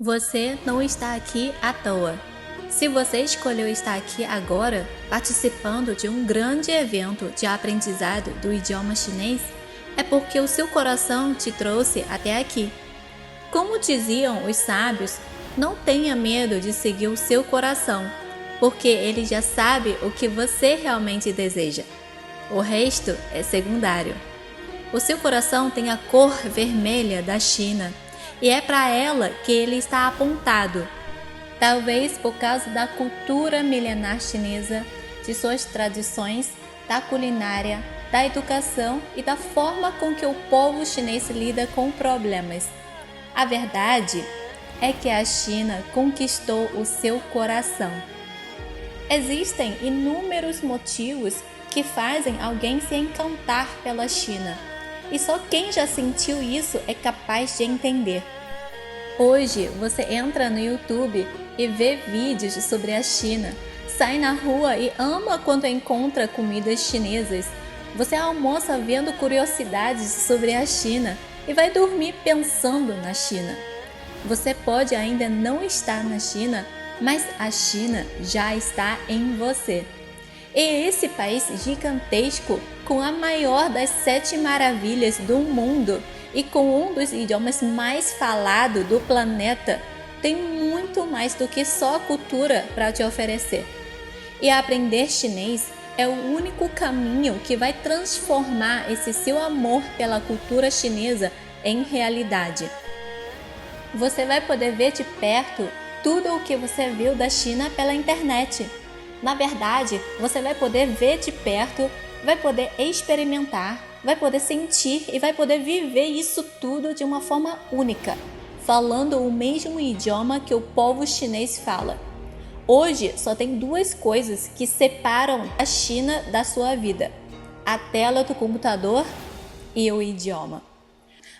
Você não está aqui à toa. Se você escolheu estar aqui agora, participando de um grande evento de aprendizado do idioma chinês, é porque o seu coração te trouxe até aqui. Como diziam os sábios, não tenha medo de seguir o seu coração, porque ele já sabe o que você realmente deseja. O resto é secundário. O seu coração tem a cor vermelha da China e é para ela que ele está apontado. Talvez por causa da cultura milenar chinesa, de suas tradições, da culinária, da educação e da forma com que o povo chinês lida com problemas. A verdade é que a China conquistou o seu coração. Existem inúmeros motivos que fazem alguém se encantar pela China, e só quem já sentiu isso é capaz de entender. Hoje você entra no YouTube e vê vídeos sobre a China, sai na rua e ama quando encontra comidas chinesas. Você almoça vendo curiosidades sobre a China e vai dormir pensando na China. Você pode ainda não estar na China, mas a China já está em você. E esse país gigantesco, com a maior das 7 maravilhas do mundo e com um dos idiomas mais falados do planeta, tem muito mais do que só cultura para te oferecer. E aprender chinês é o único caminho que vai transformar esse seu amor pela cultura chinesa em realidade. Você vai poder ver de perto tudo o que você viu da China pela internet. Na verdade, você vai poder ver de perto, vai poder experimentar, vai poder sentir e vai poder viver isso tudo de uma forma única, falando o mesmo idioma que o povo chinês fala. Hoje só tem 2 coisas que separam a China da sua vida: a tela do computador e o idioma.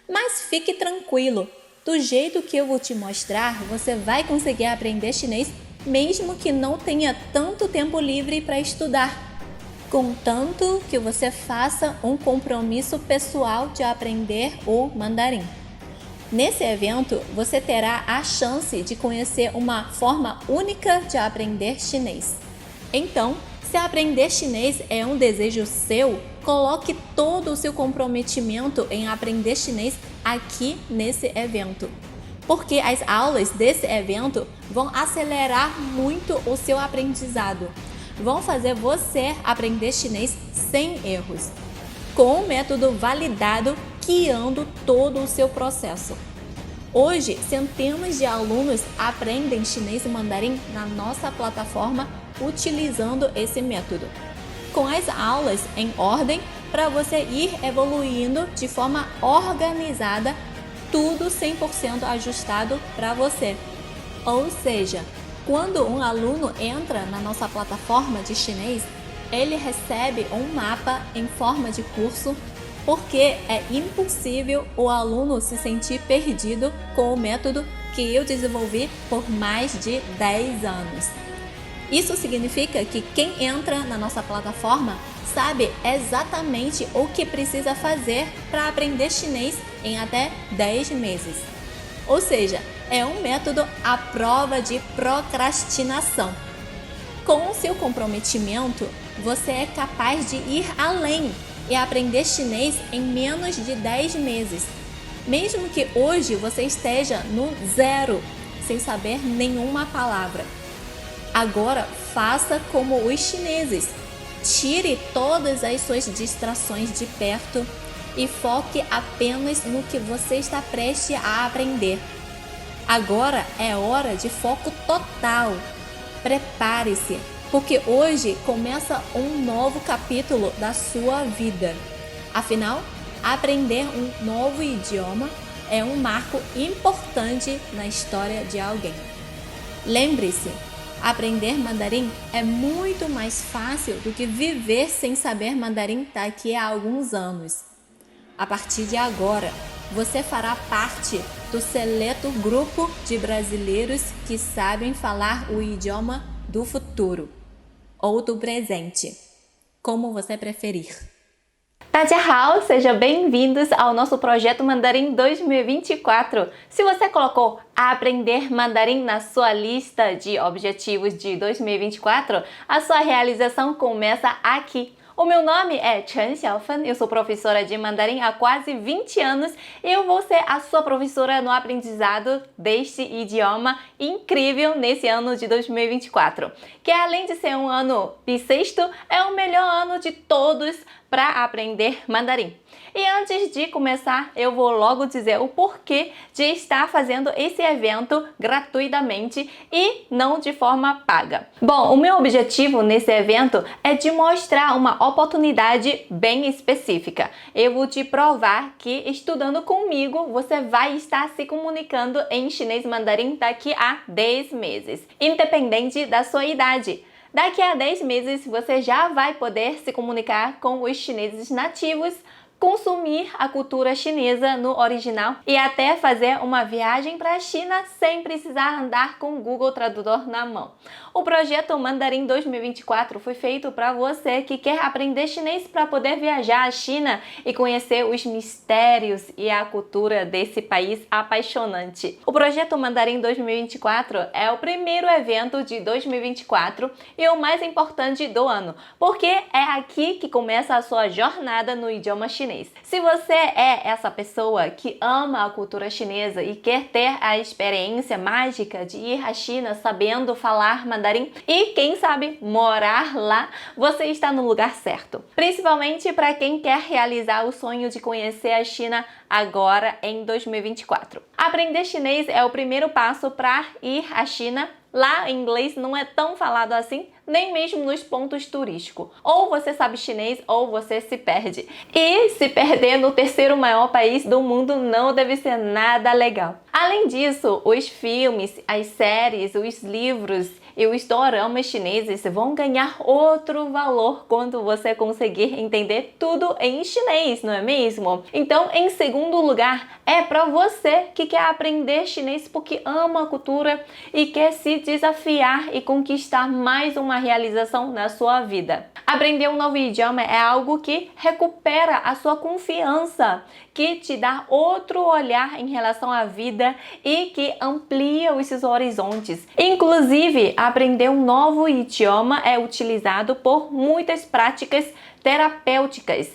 Mas fique tranquilo, do jeito que eu vou te mostrar, você vai conseguir aprender chinês mesmo que não tenha tanto tempo livre para estudar, contanto que você faça um compromisso pessoal de aprender o mandarim. Nesse evento, você terá a chance de conhecer uma forma única de aprender chinês. Então, se aprender chinês é um desejo seu, coloque todo o seu comprometimento em aprender chinês aqui nesse evento, porque as aulas desse evento vão acelerar muito o seu aprendizado, vão fazer você aprender chinês sem erros, com um método validado guiando todo o seu processo. Hoje, centenas de alunos aprendem chinês e mandarim na nossa plataforma utilizando esse método, com as aulas em ordem para você ir evoluindo de forma organizada, tudo 100% ajustado para você. Ou seja, quando um aluno entra na nossa plataforma de chinês, ele recebe um mapa em forma de curso, porque é impossível o aluno se sentir perdido com o método que eu desenvolvi por mais de 10 anos. Isso significa que quem entra na nossa plataforma sabe exatamente o que precisa fazer para aprender chinês em até 10 meses. Ou seja, é um método à prova de procrastinação. Com o seu comprometimento, você é capaz de ir além e aprender chinês em menos de 10 meses. Mesmo que hoje você esteja no 0, sem saber nenhuma palavra. Agora faça como os chineses. Tire todas as suas distrações de perto e foque apenas no que você está prestes a aprender. Agora é hora de foco total. Prepare-se, porque hoje começa um novo capítulo da sua vida. Afinal, aprender um novo idioma é um marco importante na história de alguém. Lembre-se, aprender mandarim é muito mais fácil do que viver sem saber mandarim daqui a alguns anos. A partir de agora, você fará parte do seleto grupo de brasileiros que sabem falar o idioma do futuro ou do presente, como você preferir. 大家好, sejam bem-vindos ao nosso projeto Mandarim 2024. Se você colocou aprender mandarim na sua lista de objetivos de 2024, a sua realização começa aqui. O meu nome é Chen Xiaofan, eu sou professora de mandarim há quase 20 anos e eu vou ser a sua professora no aprendizado deste idioma incrível nesse ano de 2024, que além de ser um ano bissexto, é o melhor ano de todos para aprender mandarim. E antes de começar, eu vou logo dizer o porquê de estar fazendo esse evento gratuitamente e não de forma paga. Bom, o meu objetivo nesse evento é de mostrar uma oportunidade bem específica. Eu vou te provar que estudando comigo, você vai estar se comunicando em chinês mandarim daqui a 10 meses, independente da sua idade. Daqui a 10 meses, você já vai poder se comunicar com os chineses nativos, consumir a cultura chinesa no original e até fazer uma viagem para a China sem precisar andar com o Google Tradutor na mão. O projeto Mandarim 2024 foi feito para você que quer aprender chinês para poder viajar à China e conhecer os mistérios e a cultura desse país apaixonante. O projeto Mandarim 2024 é o primeiro evento de 2024 e o mais importante do ano, porque é aqui que começa a sua jornada no idioma chinês. Se você é essa pessoa que ama a cultura chinesa e quer ter a experiência mágica de ir à China sabendo falar mandarim e, quem sabe, morar lá, você está no lugar certo. Principalmente para quem quer realizar o sonho de conhecer a China agora em 2024. Aprender chinês é o primeiro passo para ir à China. Lá, inglês não é tão falado assim, nem mesmo nos pontos turísticos. Ou você sabe chinês ou você se perde. E se perder no terceiro maior país do mundo não deve ser nada legal. Além disso, os filmes, as séries, os livros e os doramas chineses vão ganhar outro valor quando você conseguir entender tudo em chinês, não é mesmo? Então, em segundo lugar, é para você que quer aprender chinês porque ama a cultura e quer se desafiar e conquistar mais uma realização na sua vida. Aprender um novo idioma é algo que recupera a sua confiança, que te dá outro olhar em relação à vida e que amplia os seus horizontes. Inclusive, aprender um novo idioma é utilizado por muitas práticas terapêuticas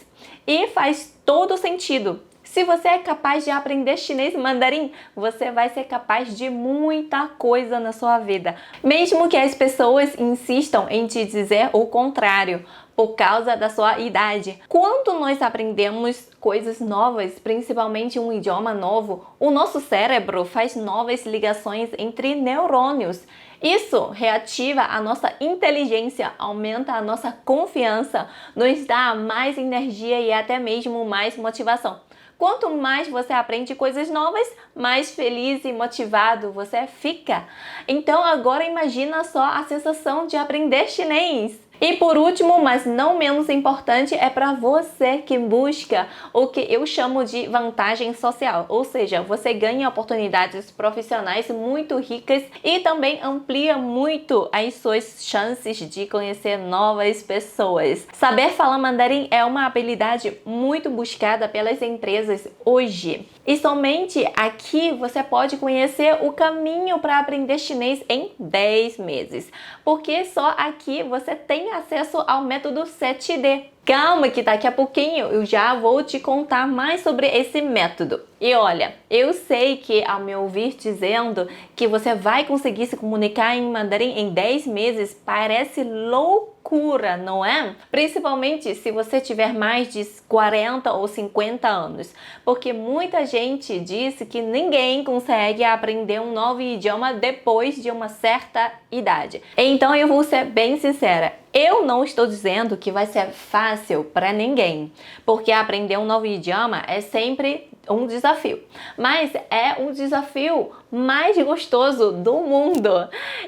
e faz todo sentido. Se você é capaz de aprender chinês e mandarim, você vai ser capaz de muita coisa na sua vida. Mesmo que as pessoas insistam em te dizer o contrário, por causa da sua idade. Quando nós aprendemos coisas novas, principalmente um idioma novo, o nosso cérebro faz novas ligações entre neurônios. Isso reativa a nossa inteligência, aumenta a nossa confiança, nos dá mais energia e até mesmo mais motivação. Quanto mais você aprende coisas novas, mais feliz e motivado você fica. Então agora imagina só a sensação de aprender chinês. E por último, mas não menos importante, é para você que busca o que eu chamo de vantagem social, ou seja, você ganha oportunidades profissionais muito ricas e também amplia muito as suas chances de conhecer novas pessoas. Saber falar mandarim é uma habilidade muito buscada pelas empresas hoje. E somente aqui você pode conhecer o caminho para aprender chinês em 10 meses, porque só aqui você tem acesso ao método 7D. Calma que daqui a pouquinho eu já vou te contar mais sobre esse método. E olha, eu sei que ao me ouvir dizendo que você vai conseguir se comunicar em mandarim em 10 meses parece loucura, não é? Principalmente se você tiver mais de 40 ou 50 anos, porque muita gente disse que ninguém consegue aprender um novo idioma depois de uma certa idade. Então eu vou ser bem sincera, eu não estou dizendo que vai ser fácil para ninguém, porque aprender um novo idioma é sempre um desafio, mas é o desafio mais gostoso do mundo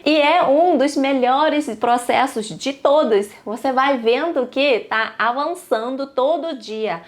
e é um dos melhores processos de todos. Você vai vendo que está avançando todo dia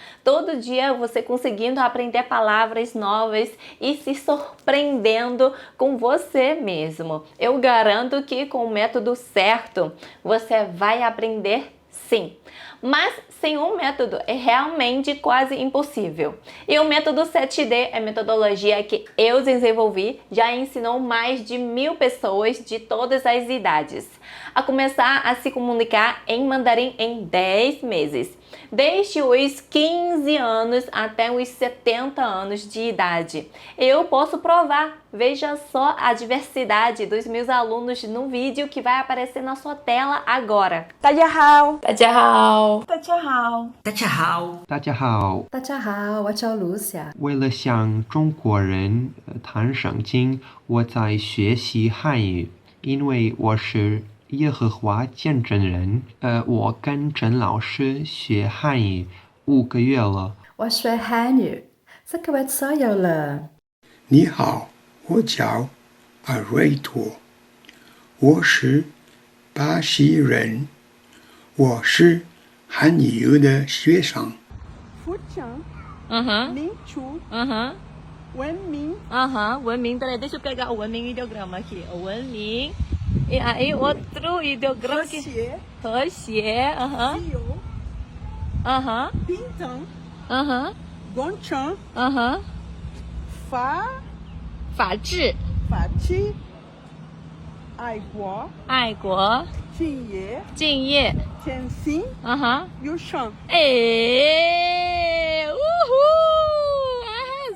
você conseguindo aprender palavras novas e se surpreendendo com você mesmo. Eu garanto que com o método certo você vai aprender sim. Mas sem um método é realmente quase impossível. E o método 7D é a metodologia que eu desenvolvi, já ensinou mais de 1000 pessoas de todas as idades a começar a se comunicar em mandarim em 10 meses, desde os 15 anos até os 70 anos de idade. Eu posso provar. Veja só a diversidade dos meus alunos no vídeo que vai aparecer na sua tela agora. 大家好，大家好，大家好，大家好，大家好，大家好，我叫 Lucia。为了向中国人谈圣经，我在学习汉语，因为我是耶和华见证人。我跟陈老师学汉语5个月了。我学汉语4个月左右了。你好，我叫阿瑞托，我是巴西人，我是汉语的学生。福建、民主、文明。文明. Peraí, deixa eu pegar o 文明 ideograma aqui. O 文明. E aí, outro ideograma aqui. 和谐. 自由。平等。公正。法治。爱国。敬业。谦逊。友善。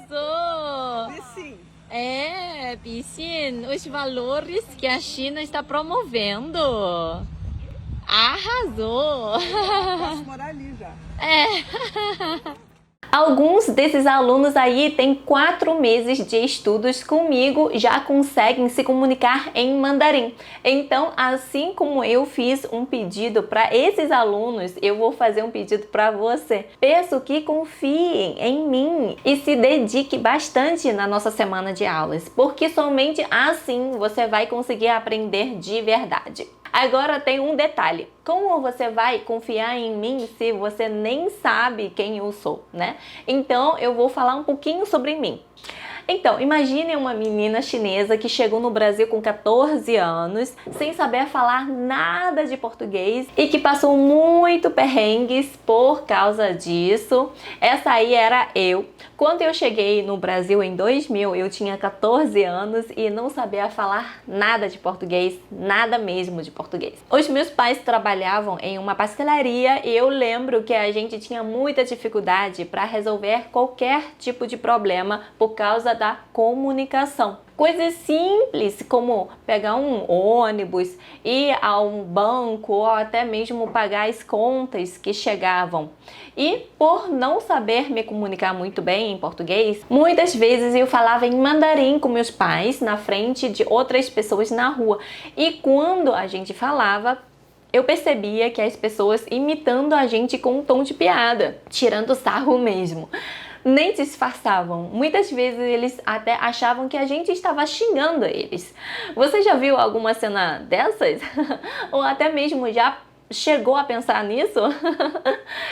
Arrasou! Bi Xin, os valores que a China está promovendo. Arrasou! Posso morar ali já. Alguns desses alunos aí têm 4 meses de estudos comigo, já conseguem se comunicar em mandarim. Então, assim como eu fiz um pedido para esses alunos, eu vou fazer um pedido para você. Peço que confiem em mim e se dedique bastante na nossa semana de aulas, porque somente assim você vai conseguir aprender de verdade. Agora tem um detalhe. Como você vai confiar em mim se você nem sabe quem eu sou, né? Então eu vou falar um pouquinho sobre mim. Então, imagine uma menina chinesa que chegou no Brasil com 14 anos, sem saber falar nada de português e que passou muito perrengues por causa disso. Essa aí era eu. Quando eu cheguei no Brasil em 2000, eu tinha 14 anos e não sabia falar nada de português, nada mesmo de português. Os meus pais trabalhavam em uma pastelaria e eu lembro que a gente tinha muita dificuldade para resolver qualquer tipo de problema por causa da comunicação. Coisas simples como pegar um ônibus, ir a um banco ou até mesmo pagar as contas que chegavam. E por não saber me comunicar muito bem em português, muitas vezes eu falava em mandarim com meus pais na frente de outras pessoas na rua. E quando a gente falava, eu percebia que as pessoas imitando a gente com um tom de piada, tirando sarro mesmo. Nem disfarçavam. Muitas vezes eles até achavam que a gente estava xingando eles. Você já viu alguma cena dessas? Ou até mesmo já chegou a pensar nisso?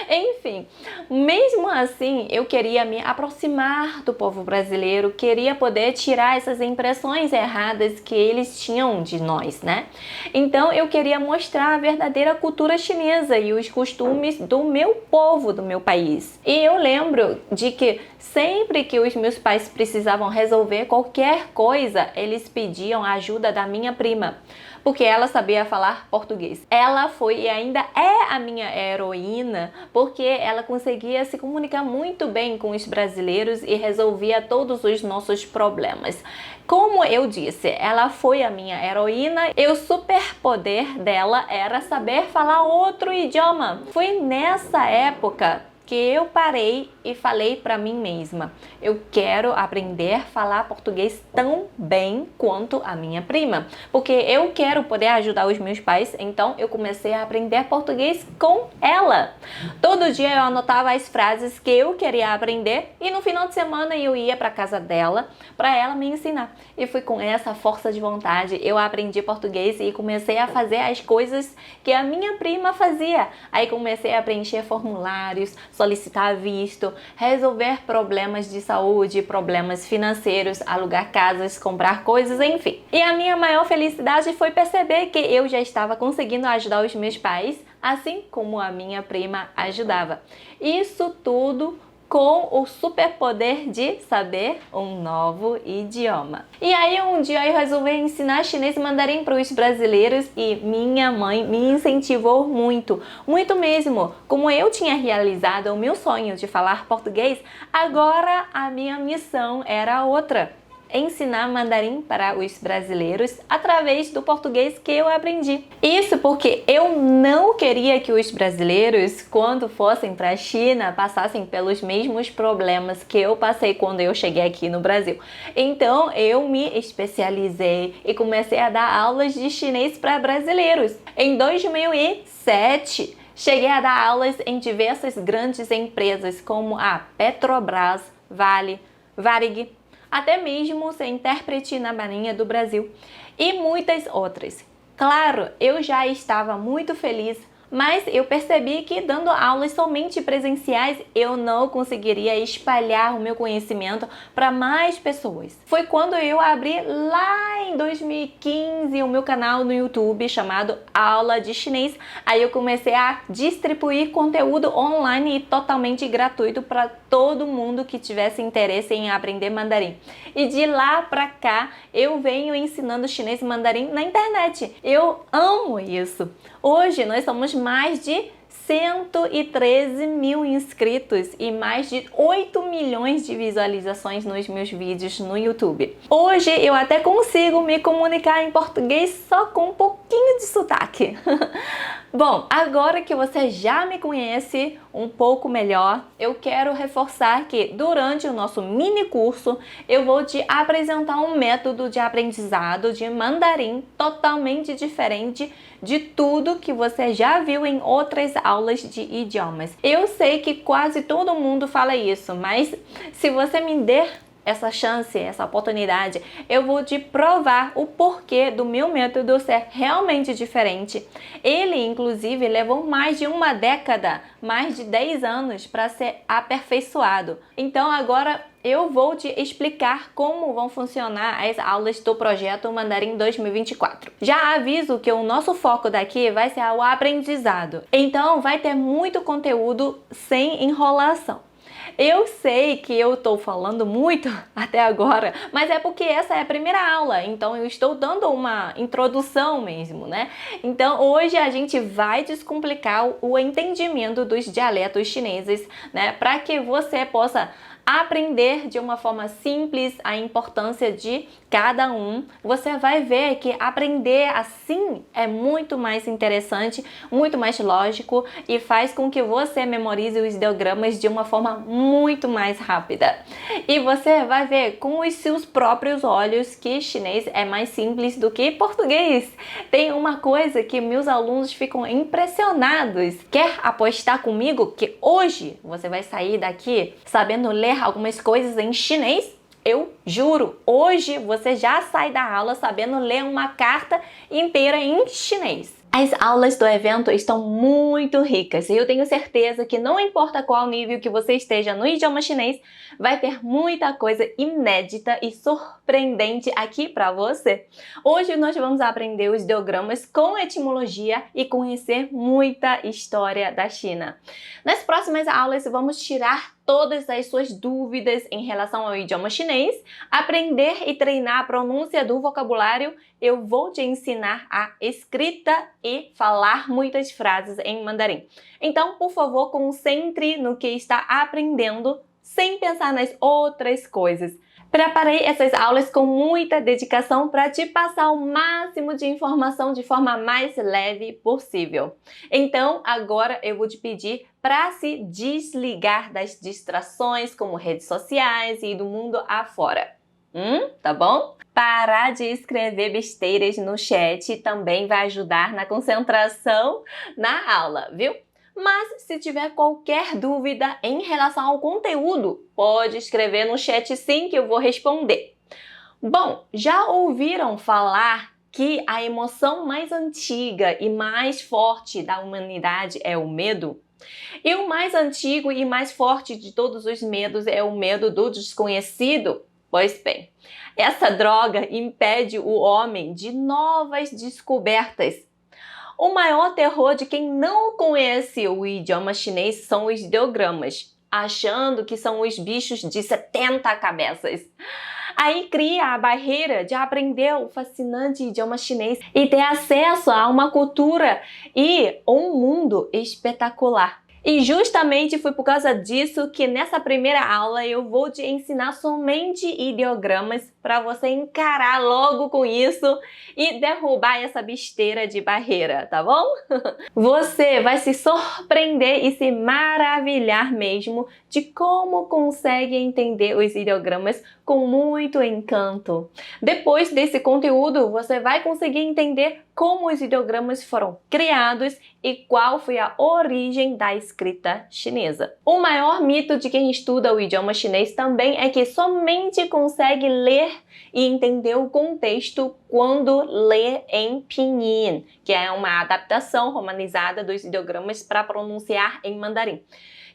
Enfim, mesmo assim, eu queria me aproximar do povo brasileiro, queria poder tirar essas impressões erradas que eles tinham de nós, né? Então, eu queria mostrar a verdadeira cultura chinesa e os costumes do meu povo, do meu país. E eu lembro de que sempre que os meus pais precisavam resolver qualquer coisa, eles pediam a ajuda da minha prima, porque ela sabia falar português. Ela foi e ainda é a minha heroína, porque ela conseguia se comunicar muito bem com os brasileiros e resolvia todos os nossos problemas. Como eu disse, ela foi a minha heroína e o superpoder dela era saber falar outro idioma. Foi nessa época que eu parei e falei para mim mesma: eu quero aprender a falar português tão bem quanto a minha prima, porque eu quero poder ajudar os meus pais. Então eu comecei a aprender português com ela. Todo dia eu anotava as frases que eu queria aprender e no final de semana eu ia para casa dela para ela me ensinar. E foi com essa força de vontade eu aprendi português e comecei a fazer as coisas que a minha prima fazia. Aí comecei a preencher formulários, solicitar visto, resolver problemas de saúde, problemas financeiros, alugar casas, comprar coisas, enfim. E a minha maior felicidade foi perceber que eu já estava conseguindo ajudar os meus pais, assim como a minha prima ajudava. Isso tudo com o superpoder de saber um novo idioma. E aí um dia eu resolvi ensinar chinês e mandarim para os brasileiros e minha mãe me incentivou muito, muito mesmo. Como eu tinha realizado o meu sonho de falar português, agora a minha missão era outra: ensinar mandarim para os brasileiros através do português que eu aprendi. Isso porque eu não queria que os brasileiros, quando fossem para a China, passassem pelos mesmos problemas que eu passei quando eu cheguei aqui no Brasil. Então eu me especializei e comecei a dar aulas de chinês para brasileiros. Em 2007, cheguei a dar aulas em diversas grandes empresas como a Petrobras, Vale, Varig, até mesmo ser intérprete na Marinha do Brasil e muitas outras. Claro, eu já estava muito feliz, mas eu percebi que dando aulas somente presenciais eu não conseguiria espalhar o meu conhecimento para mais pessoas. Foi quando eu abri lá em 2015 o meu canal no YouTube chamado Aula de Chinês. Aí eu comecei a distribuir conteúdo online e totalmente gratuito para todo mundo que tivesse interesse em aprender mandarim. E de lá para cá eu venho ensinando chinês e mandarim na internet. Eu amo isso. Hoje nós somos mais de 113 mil inscritos e mais de 8 milhões de visualizações nos meus vídeos no YouTube. Hoje eu até consigo me comunicar em português só com um pouquinho de sotaque. Bom, agora que você já me conhece um pouco melhor, eu quero reforçar que durante o nosso mini curso eu vou te apresentar um método de aprendizado de mandarim totalmente diferente de tudo que você já viu em outras aulas de idiomas. Eu sei que quase todo mundo fala isso, mas se você me der essa chance, essa oportunidade, eu vou te provar o porquê do meu método ser realmente diferente. Ele, inclusive, levou mais de uma década, mais de 10 anos para ser aperfeiçoado. Então, agora eu vou te explicar como vão funcionar as aulas do projeto Mandarim 2024. Já aviso que o nosso foco daqui vai ser o aprendizado. Então, vai ter muito conteúdo sem enrolação. Eu sei que eu estou falando muito até agora, mas é porque essa é a primeira aula, então eu estou dando uma introdução mesmo, né? Então hoje a gente vai descomplicar o entendimento dos dialetos chineses, né? Para que você possa aprender de uma forma simples a importância de cada um. Você vai ver que aprender assim é muito mais interessante, muito mais lógico e faz com que você memorize os ideogramas de uma forma muito mais rápida. E você vai ver com os seus próprios olhos que chinês é mais simples do que português. Tem uma coisa que meus alunos ficam impressionados. Quer apostar comigo que hoje você vai sair daqui sabendo ler algumas coisas em chinês? Eu juro, hoje você já sai da aula sabendo ler uma carta inteira em chinês. As aulas do evento estão muito ricas e eu tenho certeza que não importa qual nível que você esteja no idioma chinês, vai ter muita coisa inédita e surpreendente aqui para você. Hoje nós vamos aprender os ideogramas com etimologia e conhecer muita história da China. Nas próximas aulas vamos tirar todas as suas dúvidas em relação ao idioma chinês, aprender e treinar a pronúncia do vocabulário. Eu vou te ensinar a escrita e falar muitas frases em mandarim. Então, por favor, concentre no que está aprendendo sem pensar nas outras coisas. Preparei essas aulas com muita dedicação para te passar o máximo de informação de forma mais leve possível. Então, agora eu vou te pedir para se desligar das distrações como redes sociais e do mundo afora. Tá bom? Parar de escrever besteiras no chat também vai ajudar na concentração na aula, viu? Mas se tiver qualquer dúvida em relação ao conteúdo, pode escrever no chat sim que eu vou responder. Bom, já ouviram falar que a emoção mais antiga e mais forte da humanidade é o medo? E o mais antigo e mais forte de todos os medos é o medo do desconhecido? Pois bem, essa droga impede o homem de novas descobertas. O maior terror de quem não conhece o idioma chinês são os ideogramas, achando que são os bichos de 70 cabeças. Aí cria a barreira de aprender o fascinante idioma chinês e ter acesso a uma cultura e um mundo espetacular. E justamente foi por causa disso que nessa primeira aula eu vou te ensinar somente ideogramas para você encarar logo com isso e derrubar essa besteira de barreira, tá bom? Você vai se surpreender e se maravilhar mesmo de como consegue entender os ideogramas com muito encanto. Depois desse conteúdo, você vai conseguir entender como os ideogramas foram criados e qual foi a origem da escrita chinesa. O maior mito de quem estuda o idioma chinês também é que somente consegue ler e entender o contexto quando lê em pinyin, que é uma adaptação romanizada dos ideogramas para pronunciar em mandarim.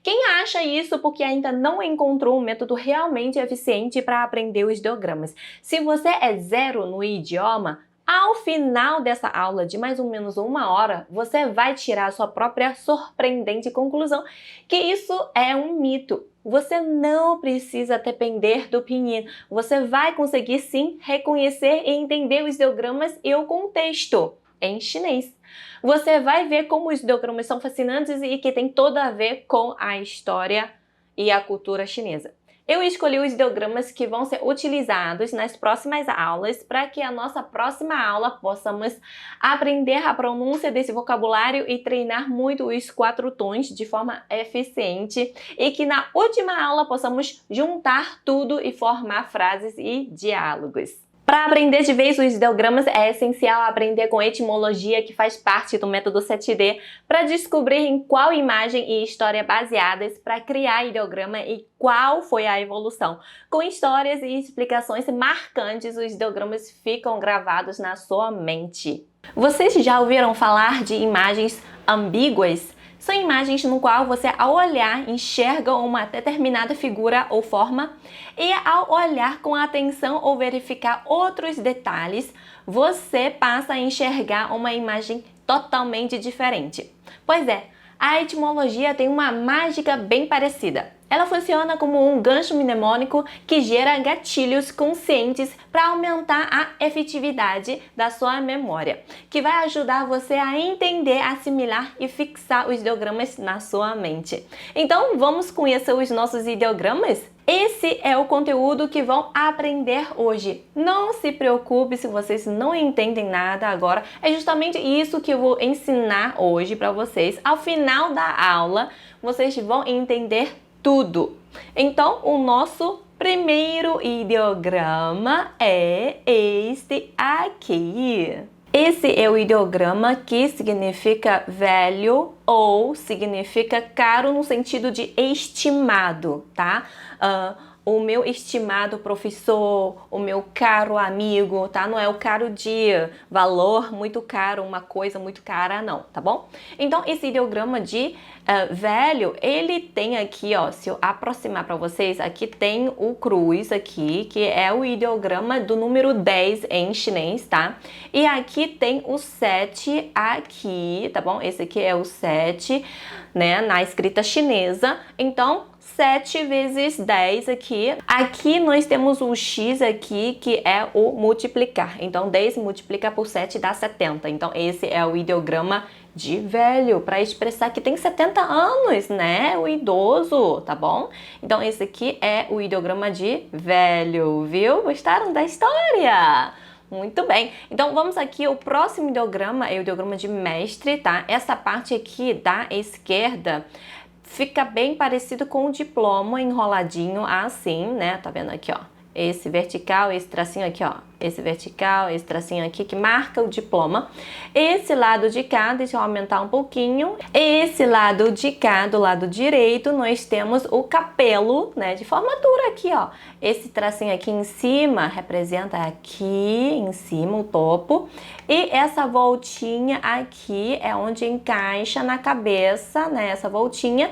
Quem acha isso porque ainda não encontrou um método realmente eficiente para aprender os ideogramas? Se você é zero no idioma, ao final dessa aula de mais ou menos 1 hora, você vai tirar a sua própria surpreendente conclusão que isso é um mito. Você não precisa depender do pinyin. Você vai conseguir sim reconhecer e entender os ideogramas e o contexto em chinês. Você vai ver como os ideogramas são fascinantes e que tem tudo a ver com a história e a cultura chinesa. Eu escolhi os ideogramas que vão ser utilizados nas próximas aulas para que a nossa próxima aula possamos aprender a pronúncia desse vocabulário e treinar muito os 4 tons de forma eficiente e que na última aula possamos juntar tudo e formar frases e diálogos. Para aprender de vez os ideogramas, é essencial aprender com etimologia, que faz parte do método 7D, para descobrir em qual imagem e história baseadas para criar ideograma e qual foi a evolução. Com histórias e explicações marcantes, os ideogramas ficam gravados na sua mente. Vocês já ouviram falar de imagens ambíguas? São imagens no qual você, ao olhar, enxerga uma determinada figura ou forma e ao olhar com atenção ou verificar outros detalhes, você passa a enxergar uma imagem totalmente diferente. Pois é, a etimologia tem uma mágica bem parecida. Ela funciona como um gancho mnemônico que gera gatilhos conscientes para aumentar a efetividade da sua memória, que vai ajudar você a entender, assimilar e fixar os ideogramas na sua mente. Então, vamos conhecer os nossos ideogramas? Esse é o conteúdo que vão aprender hoje. Não se preocupe se vocês não entendem nada agora. É justamente isso que eu vou ensinar hoje para vocês. Ao final da aula, vocês vão entender tudo. Então, o nosso primeiro ideograma é este aqui. Esse é o ideograma que significa velho ou significa caro no sentido de estimado, tá? O meu estimado professor, o meu caro amigo, tá? Não é o caro de valor muito caro, uma coisa muito cara, não, tá bom? Então, esse ideograma de velho, ele tem aqui, ó, se eu aproximar para vocês, aqui tem o cruz aqui, que é o ideograma do número 10 em chinês, tá? E aqui tem o 7 aqui, tá bom? Esse aqui é o 7, né, na escrita chinesa. Então, 7 vezes 10 aqui. Aqui nós temos o x aqui, que é o multiplicar. Então, 10 multiplica por 7 dá 70. Então, esse é o ideograma de velho, para expressar que tem 70 anos, né? O idoso, tá bom? Então, esse aqui é o ideograma de velho, viu? Gostaram da história? Muito bem. Então, vamos aqui, o próximo ideograma é o ideograma de mestre, tá? Essa parte aqui da esquerda fica bem parecido com o diploma enroladinho assim, né? Tá vendo aqui, ó? esse vertical, esse tracinho aqui, ó. Esse vertical, esse tracinho aqui que marca o diploma. Esse lado de cá, deixa eu aumentar um pouquinho. Esse lado de cá, do lado direito, nós temos o capelo, né, de formatura aqui, ó. Esse tracinho aqui em cima representa aqui em cima o topo. E essa voltinha aqui é onde encaixa na cabeça, né, essa voltinha.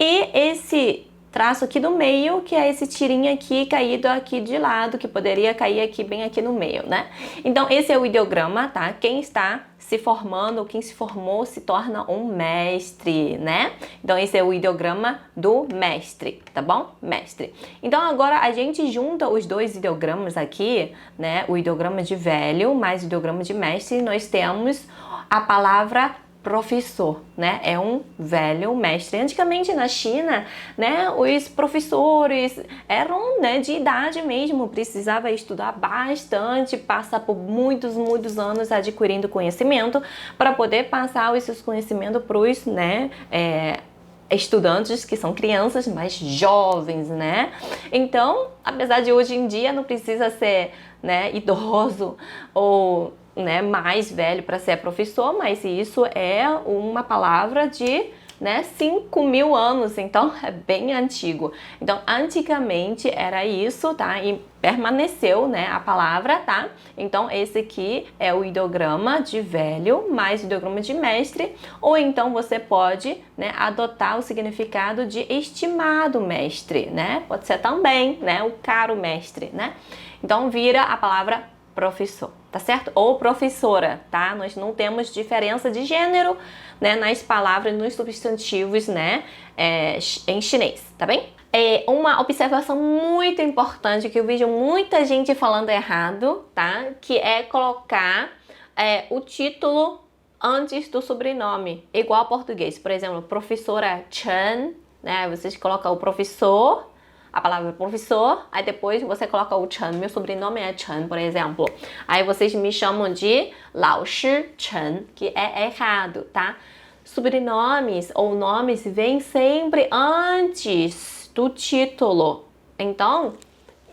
E esse traço aqui do meio, que é esse tirinho aqui caído aqui de lado, que poderia cair aqui bem aqui no meio, né? Então esse é o ideograma, tá? Quem está se formando, quem se formou se torna um mestre, né? Então esse é o ideograma do mestre, tá bom? Mestre. Então agora a gente junta os dois ideogramas aqui, né? O ideograma de velho mais o ideograma de mestre, e nós temos a palavra professor, né? É um velho mestre. Antigamente na China, né, os professores eram, né, de idade mesmo, precisava estudar bastante, passar por muitos anos adquirindo conhecimento para poder passar os seus conhecimentos para os, né, estudantes que são crianças mais jovens, né? Então, apesar de hoje em dia não precisa ser, né, idoso ou, né, mais velho para ser professor, mas isso é uma palavra de, né, 5.000 anos, então é bem antigo. Então, antigamente era isso, tá? E permaneceu, né, a palavra, tá? Então, esse aqui é o ideograma de velho mais o ideograma de mestre, ou então você pode, né, adotar o significado de estimado mestre, né? Pode ser também, né, o caro mestre, né? Então, vira a palavra professor, tá certo? Ou professora, tá? Nós não temos diferença de gênero, né, nas palavras, nos substantivos, né, em chinês, tá bem? Uma observação muito importante que eu vejo muita gente falando errado, tá? Que é colocar o título antes do sobrenome, igual ao português. Por exemplo, professora Chen, né? Vocês colocam o professor, a palavra professor, aí depois você coloca o Chen, meu sobrenome é Chen, por exemplo. Aí vocês me chamam de Lao Shi Chen, que é errado, tá? Sobrenomes ou nomes vêm sempre antes do título. Então,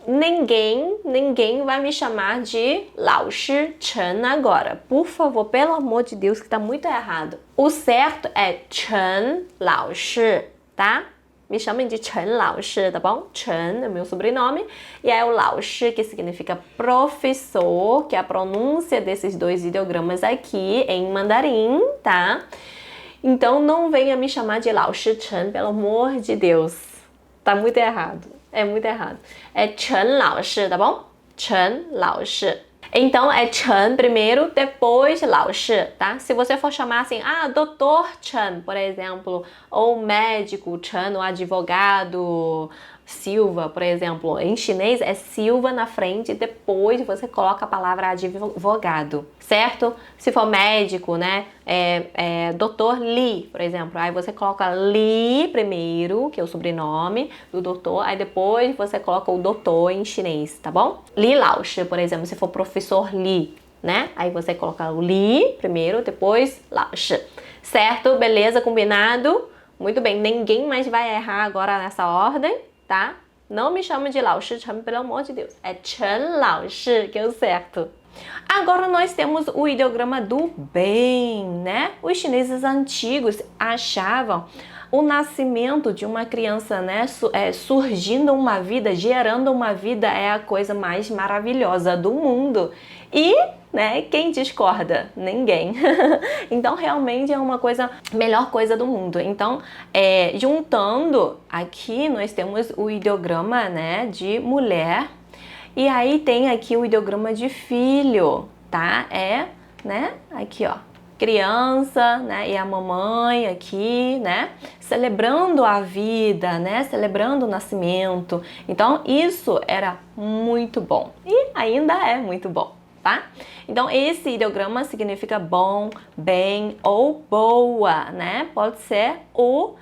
ninguém vai me chamar de Lao Shi Chen agora. Por favor, pelo amor de Deus, que tá muito errado. O certo é Chen Lao Shi, tá? Me chamem de Chen Lao Shi, tá bom? Chen é meu sobrenome. E aí o Lao Shi, que significa professor, que é a pronúncia desses dois ideogramas aqui em mandarim, tá? Então não venha me chamar de Lao Shi Chen, pelo amor de Deus. Tá muito errado. É muito errado. É Chen Lao Shi, tá bom? Chen Lao Shi. Então é Chen primeiro, depois Lao Shi, tá? Se você for chamar assim, doutor Chen, por exemplo, ou médico Chen, ou advogado Silva, por exemplo, em chinês é Silva na frente, depois você coloca a palavra advogado, certo? Se for médico, né, doutor Li, por exemplo, aí você coloca Li primeiro, que é o sobrenome do doutor, aí depois você coloca o doutor em chinês, tá bom? Li Lao Shi, por exemplo, se for professor Li, né, aí você coloca o Li primeiro, depois Lao Shi, certo? Beleza? Combinado? Muito bem, ninguém mais vai errar agora nessa ordem, tá? Não me chame de Lao Shi Chen, pelo amor de Deus. É Chen Lao Shi, que é o certo. Agora nós temos o ideograma do bem, né? Os chineses antigos achavam o nascimento de uma criança, né, surgindo uma vida, gerando uma vida, é a coisa mais maravilhosa do mundo. E, né, quem discorda? Ninguém. Então, realmente é uma coisa, melhor coisa do mundo. Então, juntando aqui, nós temos o ideograma, né, de mulher. E aí tem aqui o ideograma de filho, tá? Né, aqui, ó, criança, né, e a mamãe aqui, né, celebrando a vida, né, celebrando o nascimento. Então, isso era muito bom e ainda é muito bom, tá? Então, esse ideograma significa bom, bem ou boa, né? Pode ser o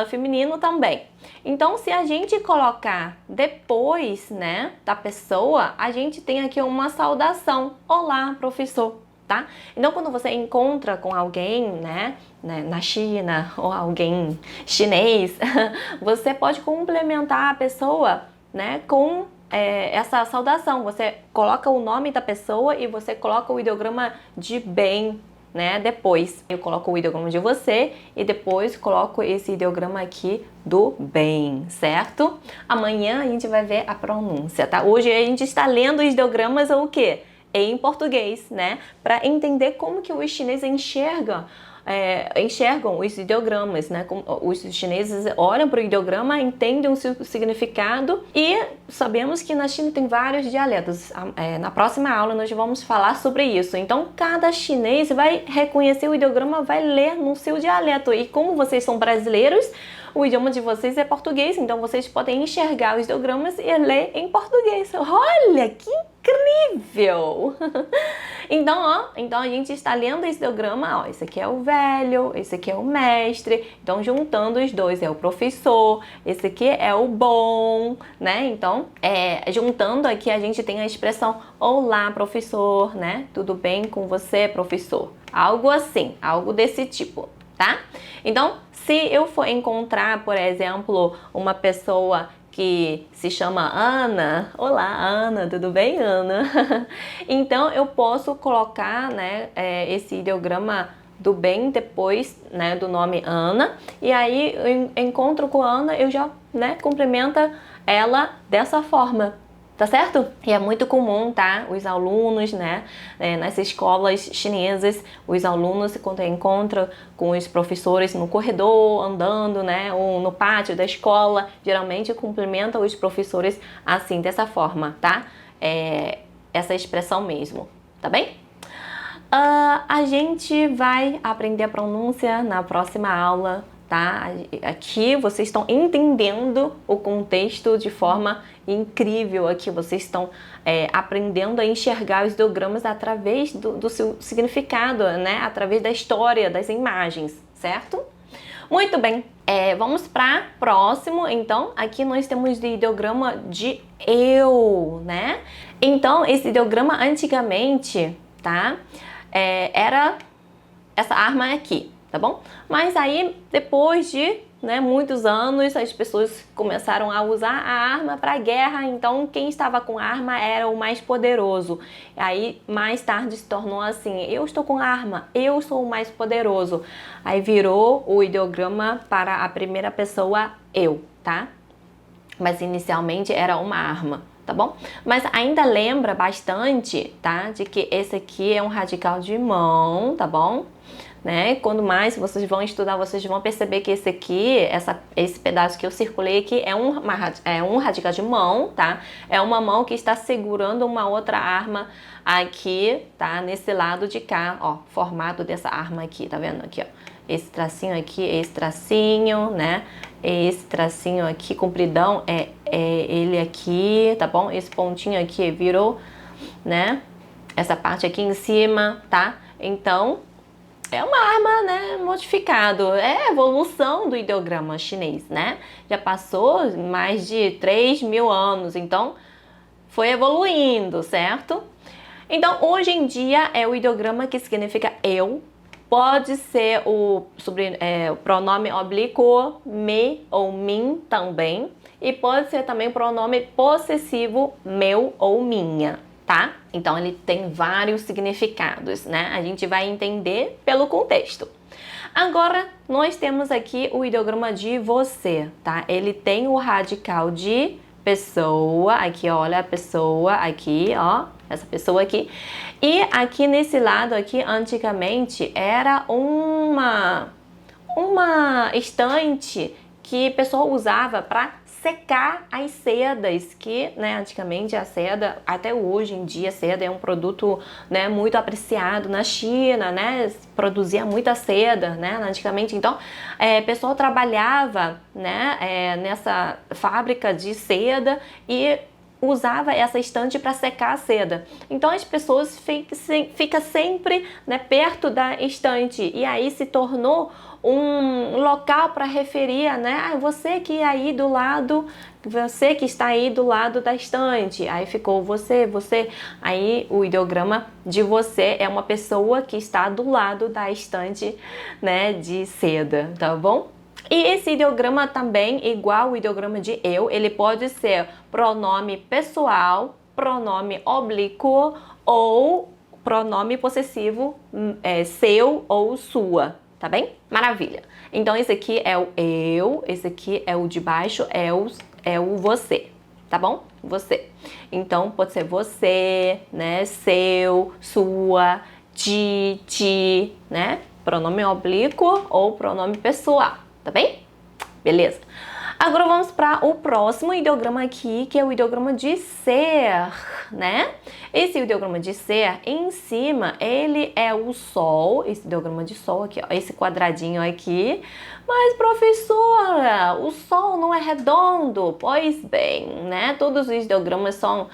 feminino também. Então, se a gente colocar depois, né, da pessoa, a gente tem aqui uma saudação. Olá, professor. Tá? Então, quando você encontra com alguém, né, na China ou alguém chinês, você pode complementar a pessoa, né, com essa saudação. Você coloca o nome da pessoa e você coloca o ideograma de bem, né? Depois eu coloco o ideograma de você e depois coloco esse ideograma aqui do bem, certo? Amanhã a gente vai ver a pronúncia, tá? Hoje a gente está lendo os ideogramas o quê? Em português, né? Para entender como que os chineses enxergam os ideogramas, né? Os chineses olham para o ideograma, entendem o seu significado e sabemos que na China tem vários dialetos. Na próxima aula nós vamos falar sobre isso. Então, cada chinês vai reconhecer o ideograma, vai ler no seu dialeto. E como vocês são brasileiros, o idioma de vocês é português, então vocês podem enxergar os ideogramas e ler em português. Olha, que incrível! Então a gente está lendo esse ideograma, ó, esse aqui é o velho, esse aqui é o mestre, então juntando os dois é o professor, esse aqui é o bom, né? Então, juntando aqui a gente tem a expressão olá, professor, né? Tudo bem com você, professor? Algo assim, algo desse tipo, tá? Então, se eu for encontrar, por exemplo, uma pessoa que se chama Ana, olá Ana, tudo bem Ana? Então eu posso colocar, né, esse ideograma do bem depois, né, do nome Ana, e aí eu encontro com a Ana, eu já, né, cumprimento ela dessa forma. Tá certo? E é muito comum, tá? Os alunos, né? Nas escolas chinesas, os alunos, quando encontram com os professores no corredor, andando, né? Ou no pátio da escola, geralmente cumprimentam os professores assim, dessa forma, tá? Essa expressão mesmo, tá bem? A gente vai aprender a pronúncia na próxima aula, tá? Aqui vocês estão entendendo o contexto de forma incrível. Aqui vocês estão aprendendo a enxergar os ideogramas através do seu significado, né? Através da história, das imagens, certo? Muito bem, vamos para próximo. Então, aqui nós temos o ideograma de eu, né? Então, esse ideograma antigamente, tá? Era essa arma aqui, tá bom? Mas aí, depois de muitos anos, as pessoas começaram a usar a arma para guerra, então quem estava com arma era o mais poderoso. Aí, mais tarde, se tornou assim, eu estou com arma, eu sou o mais poderoso. Aí virou o ideograma para a primeira pessoa, eu, tá? Mas inicialmente era uma arma, tá bom? Mas ainda lembra bastante, tá? De que esse aqui é um radical de mão, tá bom? Né? Quando mais vocês vão estudar, vocês vão perceber que esse aqui, esse pedaço que eu circulei aqui é um radical de mão, tá? É uma mão que está segurando uma outra arma aqui, tá? Nesse lado de cá, ó, formato dessa arma aqui, tá vendo aqui, ó? Esse tracinho aqui, esse tracinho, né? Esse tracinho aqui, compridão, é ele aqui, tá bom? Esse pontinho aqui virou, né? Essa parte aqui em cima, tá? Então, é uma arma, né, modificado, é a evolução do ideograma chinês, né? Já passou mais de 3.000 anos, então foi evoluindo, certo? Então, hoje em dia é o ideograma que significa eu, pode ser o pronome oblíquo me ou min também, e pode ser também o pronome possessivo meu ou minha, tá? Então ele tem vários significados, né? A gente vai entender pelo contexto. Agora nós temos aqui o ideograma de você, tá? Ele tem o radical de pessoa, aqui olha a pessoa, aqui ó, essa pessoa aqui. E aqui nesse lado aqui, antigamente, era uma estante que a pessoa usava para secar as sedas, que, né, antigamente a seda, até hoje em dia a seda é um produto, né, muito apreciado na China, né, produzia muita seda, né, antigamente. Então, a pessoa trabalhava, né, nessa fábrica de seda e usava essa estante para secar a seda. Então as pessoas ficam sempre, né, perto da estante, e aí se tornou um local para referir, né, você que aí do lado, você que está aí do lado da estante. Aí ficou você. Aí o ideograma de você é uma pessoa que está do lado da estante, né, de seda, tá bom? E esse ideograma também, igual o ideograma de eu, ele pode ser pronome pessoal, pronome oblíquo ou pronome possessivo seu ou sua, tá bem? Maravilha. Então esse aqui é o eu, esse aqui é o de baixo, é o você, tá bom? Você. Então pode ser você, né? Seu, sua, ti, né? Pronome oblíquo ou pronome pessoal, tá bem? Beleza. Agora vamos para o próximo ideograma aqui, que é o ideograma de ser, né? Esse ideograma de ser, em cima, ele é o sol, esse ideograma de sol aqui, ó, esse quadradinho aqui. Mas, professora, o sol não é redondo. Pois bem, né? Todos os ideogramas são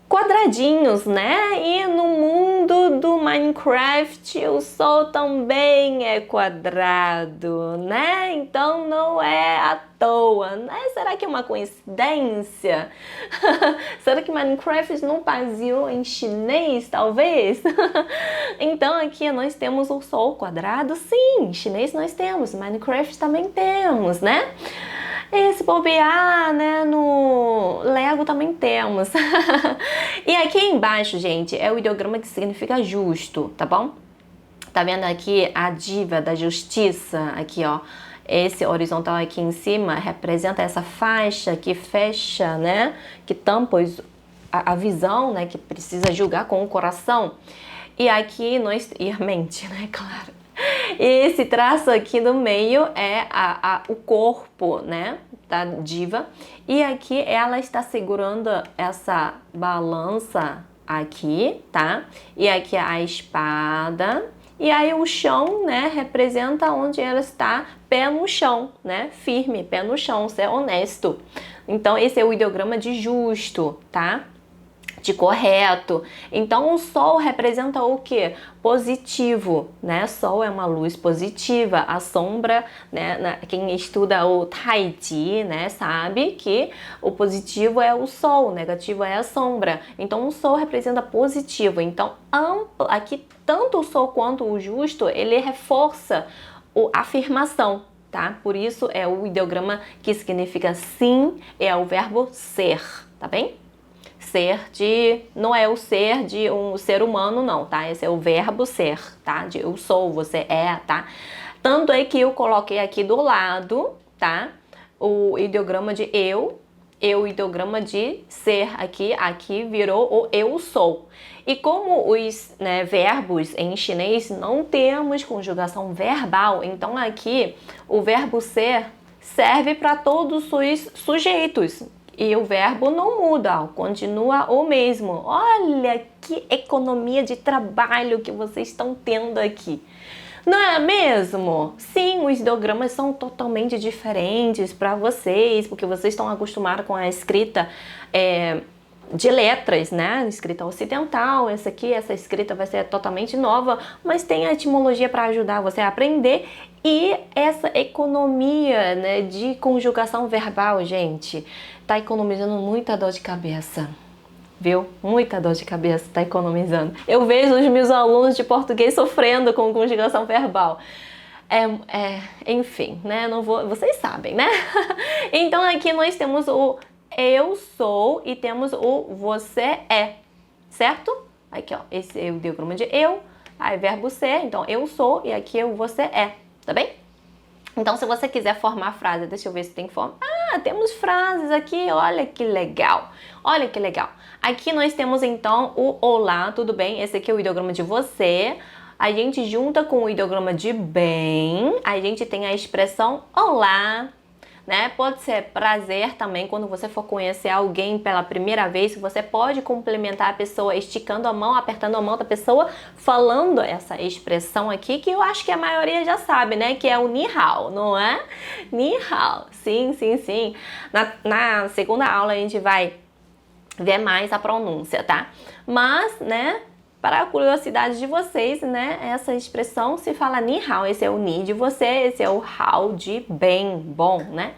quadradinhos, né? E no mundo do Minecraft o sol também é quadrado, né? Então não é à toa, né? Será que é uma coincidência? Será que Minecraft não baseou em chinês, talvez? Então aqui nós temos o sol quadrado, sim, em chinês nós temos, Minecraft também temos, né? Esse bobear, né, no Lego também temos. E aqui embaixo, gente, é o ideograma que significa justo, tá bom? Tá vendo aqui a diva da justiça? Aqui, ó. Esse horizontal aqui em cima representa essa faixa que fecha, né? Que tampa a visão, né? Que precisa julgar com o coração. E aqui nós... E a mente, né? Claro. E esse traço aqui no meio é o corpo, né, da diva. E aqui ela está segurando essa balança aqui, tá? E aqui a espada. E aí o chão, né, representa onde ela está, pé no chão, né? Firme, pé no chão, ser honesto. Então esse é o ideograma de justo, tá? De correto. Então o sol representa o que? Positivo, né? Sol é uma luz positiva. A sombra, né? Quem estuda o Taiji, né? Sabe que o positivo é o sol, o negativo é a sombra. Então o sol representa positivo. Então aqui tanto o sol quanto o justo, ele reforça a afirmação, tá? Por isso é o ideograma que significa sim, é o verbo ser, tá bem? Ser não é o ser de um ser humano, não, tá? Esse é o verbo ser, tá? De eu sou, você é, tá? Tanto é que eu coloquei aqui do lado, tá? O ideograma de eu, o ideograma de ser aqui virou o eu sou. E como os, né, verbos em chinês não temos conjugação verbal, então aqui o verbo ser serve para todos os sujeitos. E o verbo não muda, continua o mesmo. Olha que economia de trabalho que vocês estão tendo aqui. Não é mesmo? Sim, os ideogramas são totalmente diferentes para vocês, porque vocês estão acostumados com a escrita de letras, né? Escrita ocidental. Essa escrita vai ser totalmente nova, mas tem a etimologia para ajudar você a aprender. E essa economia, né, de conjugação verbal, gente, tá economizando muita dor de cabeça, viu? Muita dor de cabeça tá economizando. Eu vejo os meus alunos de português sofrendo com conjugação verbal. Enfim, né? Não vou, vocês sabem, né? Então aqui nós temos o eu sou e temos o você é, certo? Aqui, ó, esse é o ideograma de eu, aí verbo ser, então eu sou e aqui é o você é, tá bem? Então, se você quiser formar frase, deixa eu ver se tem forma. Ah, temos frases aqui, olha que legal. Olha que legal. Aqui nós temos então o olá, tudo bem? Esse aqui é o ideograma de você. A gente junta com o ideograma de bem, a gente tem a expressão olá, né? Pode ser prazer também, quando você for conhecer alguém pela primeira vez, você pode complementar a pessoa esticando a mão, apertando a mão da pessoa, falando essa expressão aqui, que eu acho que a maioria já sabe, né? Que é o ni hao, não é? Ni hao, sim, sim, sim. Na segunda aula a gente vai ver mais a pronúncia, tá? Mas, né? para a curiosidade de vocês, né, essa expressão se fala ni hao, esse é o ni de você, esse é o hao de bem, bom, né?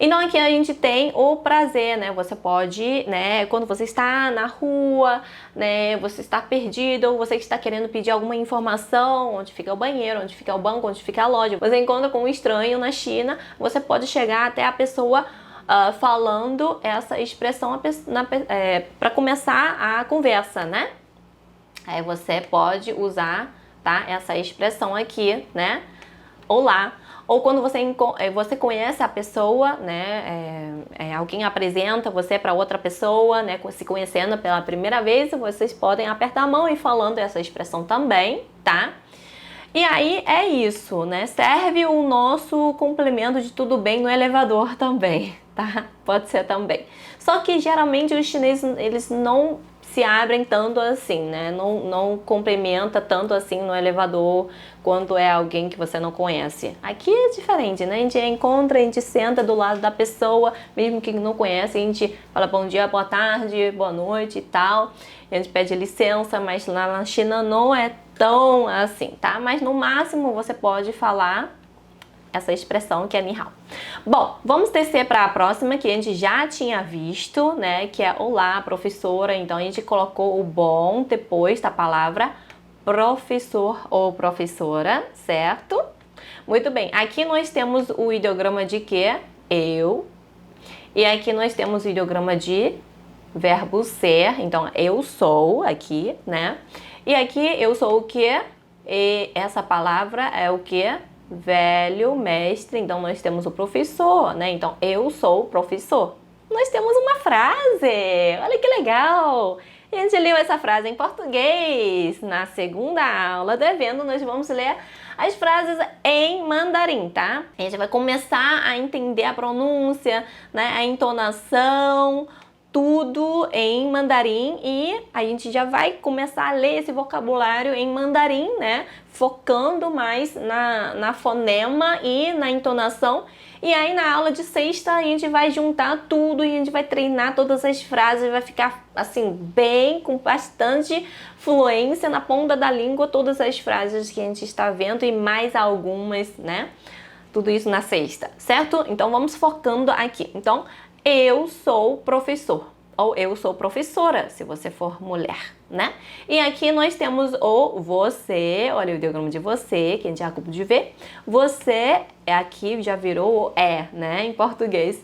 Então aqui a gente tem o prazer, né? Você pode, né, quando você está na rua, né, você está perdido ou você está querendo pedir alguma informação, onde fica o banheiro, onde fica o banco, onde fica a loja, você encontra com um estranho na China, você pode chegar até a pessoa falando essa expressão para começar a conversa, né? Aí você pode usar, tá, essa expressão aqui, né? Olá. Ou quando você conhece a pessoa, né? Alguém apresenta você para outra pessoa, né? Se conhecendo pela primeira vez, vocês podem apertar a mão e falando essa expressão também, tá? E aí é isso, né? Serve o nosso complemento de tudo bem no elevador também, tá? Pode ser também. Só que geralmente os chineses, eles não se abrem tanto assim, né? Não cumprimenta tanto assim no elevador quando é alguém que você não conhece. Aqui é diferente, né? A gente encontra, a gente senta do lado da pessoa, mesmo que não conhece, a gente fala bom dia, boa tarde, boa noite e tal. A gente pede licença, mas lá na China não é tão assim, tá? Mas no máximo você pode falar essa expressão que é ni hao. Bom, vamos descer para a próxima que a gente já tinha visto, né? Que é olá, professora. Então a gente colocou o bom depois da palavra professor ou professora, certo? Muito bem. Aqui nós temos o ideograma de que? Eu. E aqui nós temos o ideograma de verbo ser. Então eu sou aqui, né? E aqui eu sou o que? E essa palavra é o que? Velho, mestre, então nós temos o professor, né? Então, eu sou o professor. Nós temos uma frase, olha que legal! E a gente leu essa frase em português. Na segunda aula do evento, nós vamos ler as frases em mandarim, tá? A gente vai começar a entender a pronúncia, né? A entonação, tudo em mandarim e a gente já vai começar a ler esse vocabulário em mandarim, né? Focando mais na fonema e na entonação. E aí na aula de sexta a gente vai juntar tudo e a gente vai treinar todas as frases, vai ficar assim bem, com bastante fluência na ponta da língua, todas as frases que a gente está vendo e mais algumas, né? Tudo isso na sexta, certo? Então vamos focando aqui. Então, eu sou professor ou eu sou professora, se você for mulher, né? E aqui nós temos o você, olha o ideograma de você, que a gente já acabou de ver. Você aqui já virou o né, em português.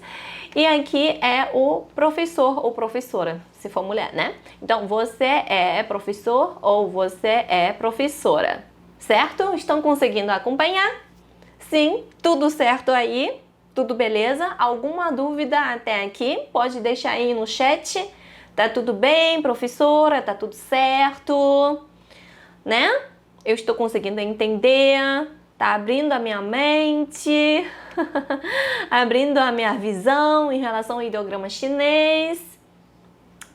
E aqui é o professor ou professora, se for mulher, né? Então, você é professor ou você é professora, certo? Estão conseguindo acompanhar? Sim, tudo certo aí? Tudo beleza? Alguma dúvida até aqui? Pode deixar aí no chat. Tá tudo bem, professora? Tá tudo certo? Né? Eu estou conseguindo entender. Tá abrindo a minha mente. Abrindo a minha visão em relação ao ideograma chinês.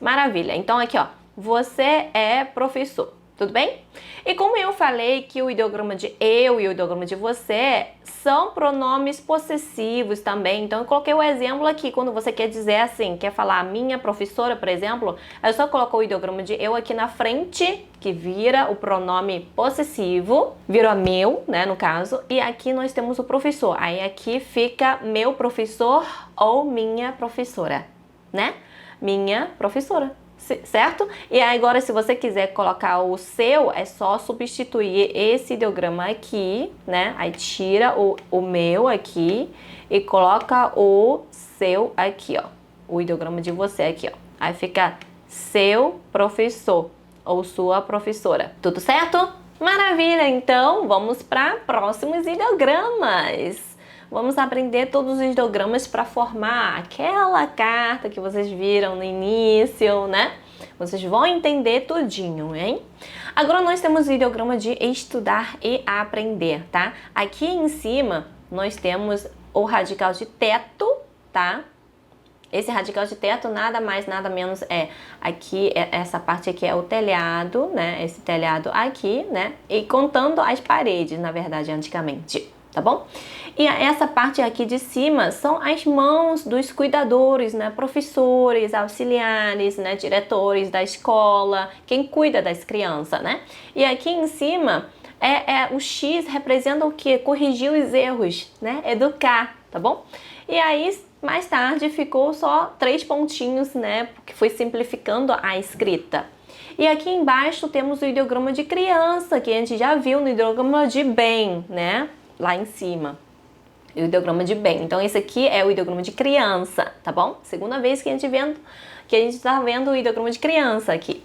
Maravilha. Então aqui, ó. Você é professor. Tudo bem? E como eu falei que o ideograma de eu e o ideograma de você são pronomes possessivos também, então eu coloquei o exemplo aqui, quando você quer dizer assim, quer falar minha professora, por exemplo, eu só coloco o ideograma de eu aqui na frente, que vira o pronome possessivo, vira meu, né, no caso, e aqui nós temos o professor, aí aqui fica meu professor ou minha professora, né? Minha professora. Certo? E agora, se você quiser colocar o seu, é só substituir esse ideograma aqui, né? Aí tira o meu aqui e coloca o seu aqui, ó. O ideograma de você aqui, ó. Aí fica seu professor ou sua professora. Tudo certo? Maravilha! Então, vamos para próximos ideogramas. Vamos aprender todos os ideogramas para formar aquela carta que vocês viram no início, né? Vocês vão entender tudinho, hein? Agora nós temos o ideograma de estudar e aprender, tá? Aqui em cima nós temos o radical de teto, tá? Esse radical de teto nada mais, nada menos aqui, essa parte aqui é o telhado, né? Esse telhado aqui, né? E contando as paredes, na verdade, antigamente. tá bom? E essa parte aqui de cima são as mãos dos cuidadores, né? Professores, auxiliares, né? Diretores da escola, quem cuida das crianças, né? E aqui em cima o X representa o que? Corrigir os erros, né? Educar, tá bom? E aí mais tarde ficou só 3 pontinhos, né? Porque foi simplificando a escrita. E aqui embaixo temos o ideograma de criança, que a gente já viu no ideograma de bem, né? Lá em cima. O ideograma de bem. Então, esse aqui é o ideograma de criança, tá bom? Segunda vez que a gente está vendo o ideograma de criança aqui.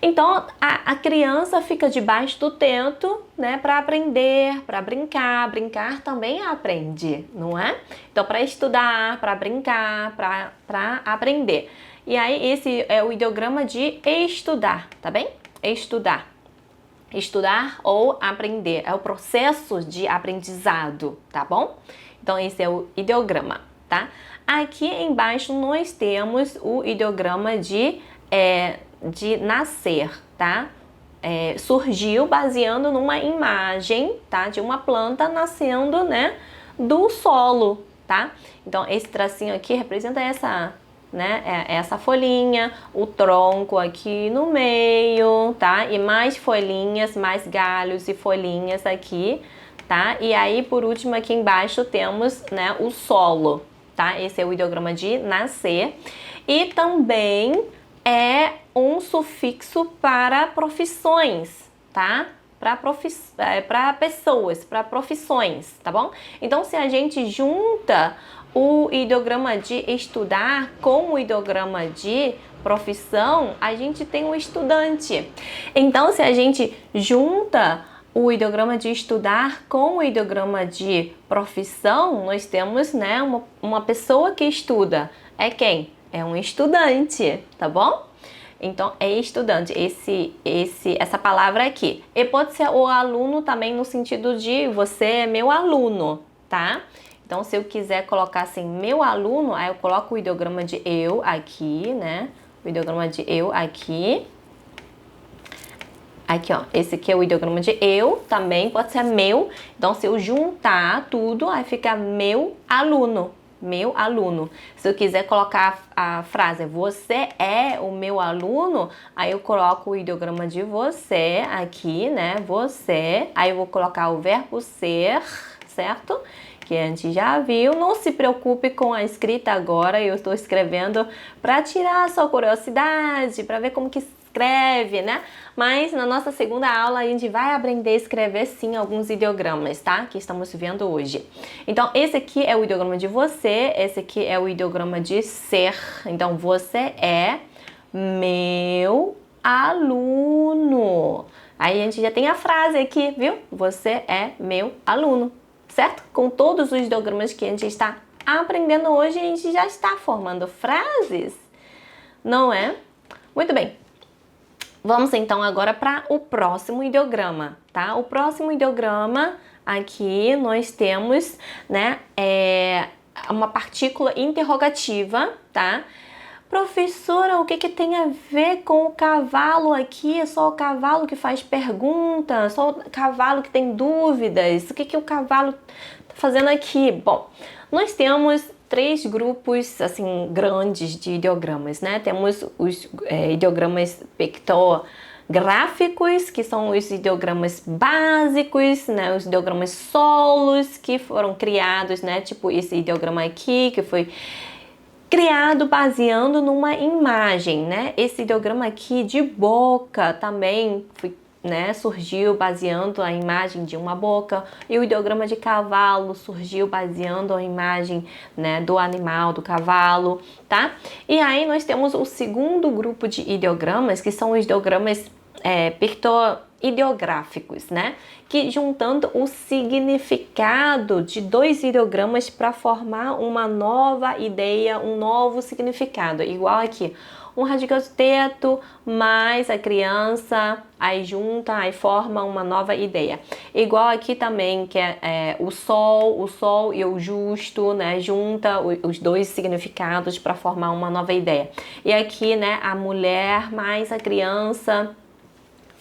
Então, a criança fica debaixo do teto, né? Para aprender, para brincar. Brincar também aprende, não é? Então, para estudar, para brincar, para aprender. E aí, esse é o ideograma de estudar, tá bem? Estudar. Estudar ou aprender. É o processo de aprendizado, tá bom? Então, esse é o ideograma, tá? Aqui embaixo nós temos o ideograma de nascer, tá? Surgiu baseando numa imagem, tá? De uma planta nascendo, né? Do solo, tá? Então, esse tracinho aqui representa essa... né? Essa folhinha, o tronco aqui no meio, tá? E mais folhinhas, mais galhos e folhinhas aqui, tá? E aí, por último, aqui embaixo temos, né, o solo, tá? Esse é o ideograma de nascer. E também é um sufixo para profissões, tá? Para pessoas, para profissões, tá bom? Então, se a gente junta o ideograma de estudar com o ideograma de profissão, a gente tem um estudante. Então, se a gente junta o ideograma de estudar com o ideograma de profissão, nós temos, né, uma pessoa que estuda. É quem? É um estudante, tá bom? Então, é estudante, essa palavra aqui. E pode ser o aluno também no sentido de você é meu aluno, tá? Então, se eu quiser colocar assim, meu aluno, aí eu coloco o ideograma de eu aqui, né? O ideograma de eu aqui. Aqui, ó, esse aqui é o ideograma de eu, também pode ser meu. Então, se eu juntar tudo, aí fica meu aluno. Meu aluno. Se eu quiser colocar a frase você é o meu aluno, aí eu coloco o ideograma de você aqui, né? Você. Aí eu vou colocar o verbo ser, certo? Que a gente já viu. Não se preocupe com a escrita agora, eu estou escrevendo para tirar a sua curiosidade, para ver como que escreve, né? Mas na nossa segunda aula a gente vai aprender a escrever sim alguns ideogramas, tá? Que estamos vendo hoje. Então, esse aqui é o ideograma de você, esse aqui é o ideograma de ser. Então, você é meu aluno. Aí a gente já tem a frase aqui, viu? Você é meu aluno, certo? Com todos os ideogramas que a gente está aprendendo hoje, a gente já está formando frases, não é? Muito bem. Vamos então agora para o próximo ideograma, tá? O próximo ideograma aqui nós temos, né, uma partícula interrogativa, tá? Professora, o que tem a ver com o cavalo aqui? É só o cavalo que faz pergunta? Só o cavalo que tem dúvidas? O que o cavalo tá fazendo aqui? Bom, nós temos 3 grupos assim grandes de ideogramas, né? Temos os ideogramas pictográficos, que são os ideogramas básicos, né? Os ideogramas solos que foram criados, né? Tipo esse ideograma aqui que foi criado baseando numa imagem, né? Esse ideograma aqui de boca também foi, né, surgiu baseando a imagem de uma boca, e o ideograma de cavalo surgiu baseando a imagem, né, do animal, do cavalo, tá? E aí nós temos o segundo grupo de ideogramas, que são os ideogramas pictoideográficos, né? Que juntando o significado de 2 ideogramas para formar uma nova ideia, um novo significado, igual aqui. Um radical de teto, mais a criança, aí junta, aí forma uma nova ideia. Igual aqui também, que é o sol e o justo, né? Junta os 2 significados para formar uma nova ideia. E aqui, né, a mulher mais a criança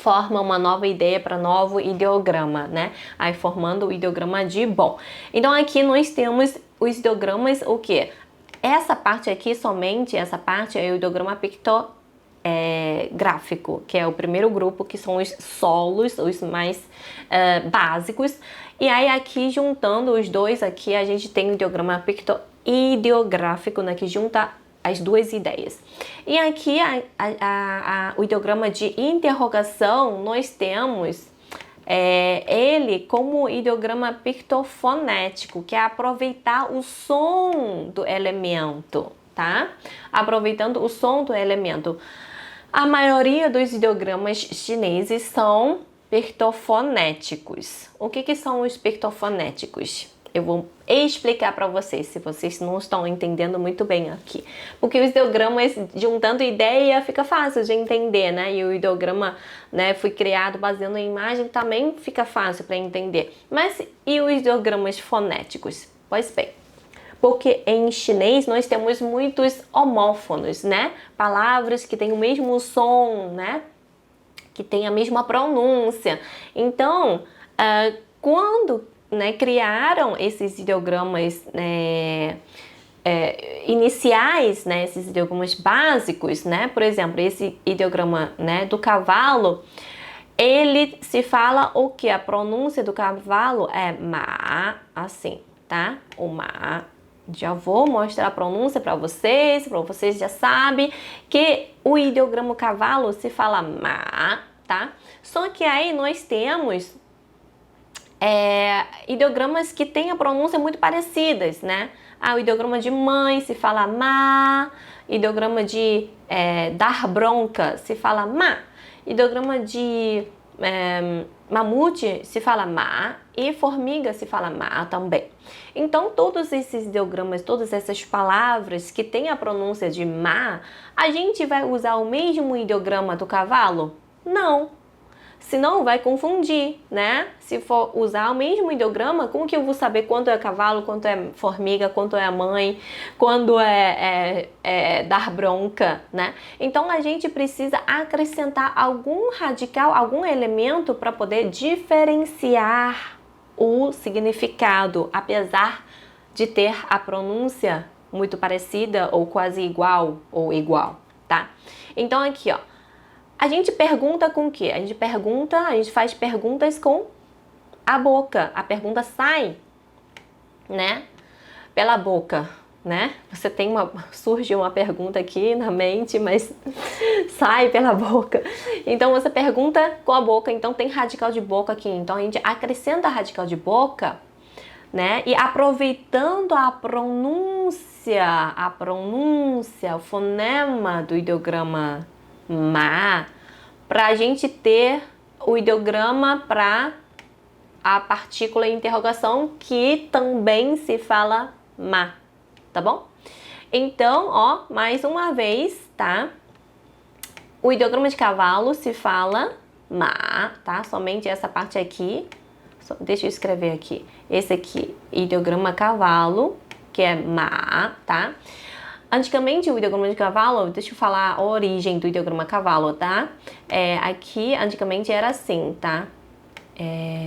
forma uma nova ideia para novo ideograma, né? Aí formando o ideograma de bom. Então aqui nós temos os ideogramas, o quê? Essa parte aqui, somente essa parte é o ideograma pictográfico, que é o primeiro grupo, que são os solos, os mais básicos. E aí aqui, juntando os dois aqui, a gente tem o ideograma pictoideográfico, né, que junta as duas ideias. E aqui o ideograma de interrogação, nós temos ele como ideograma pictofonético, que é aproveitar o som do elemento, tá? Aproveitando o som do elemento. A maioria dos ideogramas chineses são pictofonéticos. O que são os pictofonéticos? Eu vou explicar para vocês, se vocês não estão entendendo muito bem aqui. Porque os ideogramas, juntando ideia, fica fácil de entender, né? E o ideograma, né, foi criado baseando em imagem, também fica fácil para entender. Mas e os ideogramas fonéticos? Pois bem, porque em chinês nós temos muitos homófonos, né? Palavras que têm o mesmo som, né? Que têm a mesma pronúncia. Então, quando criaram esses ideogramas iniciais, né, esses ideogramas básicos, né, por exemplo, esse ideograma, né, do cavalo, ele se fala o que? A pronúncia do cavalo é ma, assim, tá? O ma. Já vou mostrar a pronúncia para vocês já sabem que o ideograma cavalo se fala ma, tá? Só que aí nós temos ideogramas que têm a pronúncia muito parecidas, né? O ideograma de mãe se fala ma, ideograma de dar bronca se fala ma, ideograma de mamute se fala ma e formiga se fala ma também. Então, todos esses ideogramas, todas essas palavras que têm a pronúncia de ma, a gente vai usar o mesmo ideograma do cavalo? Não. Senão vai confundir, né? Se for usar o mesmo ideograma, como que eu vou saber quanto é cavalo, quanto é formiga, quanto é a mãe, quando é dar bronca, né? Então a gente precisa acrescentar algum radical, algum elemento para poder diferenciar o significado, apesar de ter a pronúncia muito parecida ou quase igual ou igual, tá? Então aqui, ó. A gente pergunta com o quê? A gente faz perguntas com a boca. A pergunta sai, né? Pela boca, né? Surge uma pergunta aqui na mente, mas sai pela boca. Então você pergunta com a boca, então tem radical de boca aqui. Então a gente acrescenta radical de boca, né? E aproveitando a pronúncia, o fonema do ideograma ma, para a gente ter o ideograma para a partícula interrogação, que também se fala ma, tá bom? Então, ó, mais uma vez, tá? O ideograma de cavalo se fala ma, tá? Somente essa parte aqui. Deixa eu escrever aqui. Esse aqui, ideograma cavalo, que é ma, tá? Antigamente, o ideograma de cavalo, deixa eu falar a origem do ideograma cavalo, tá? Aqui, antigamente, era assim, tá?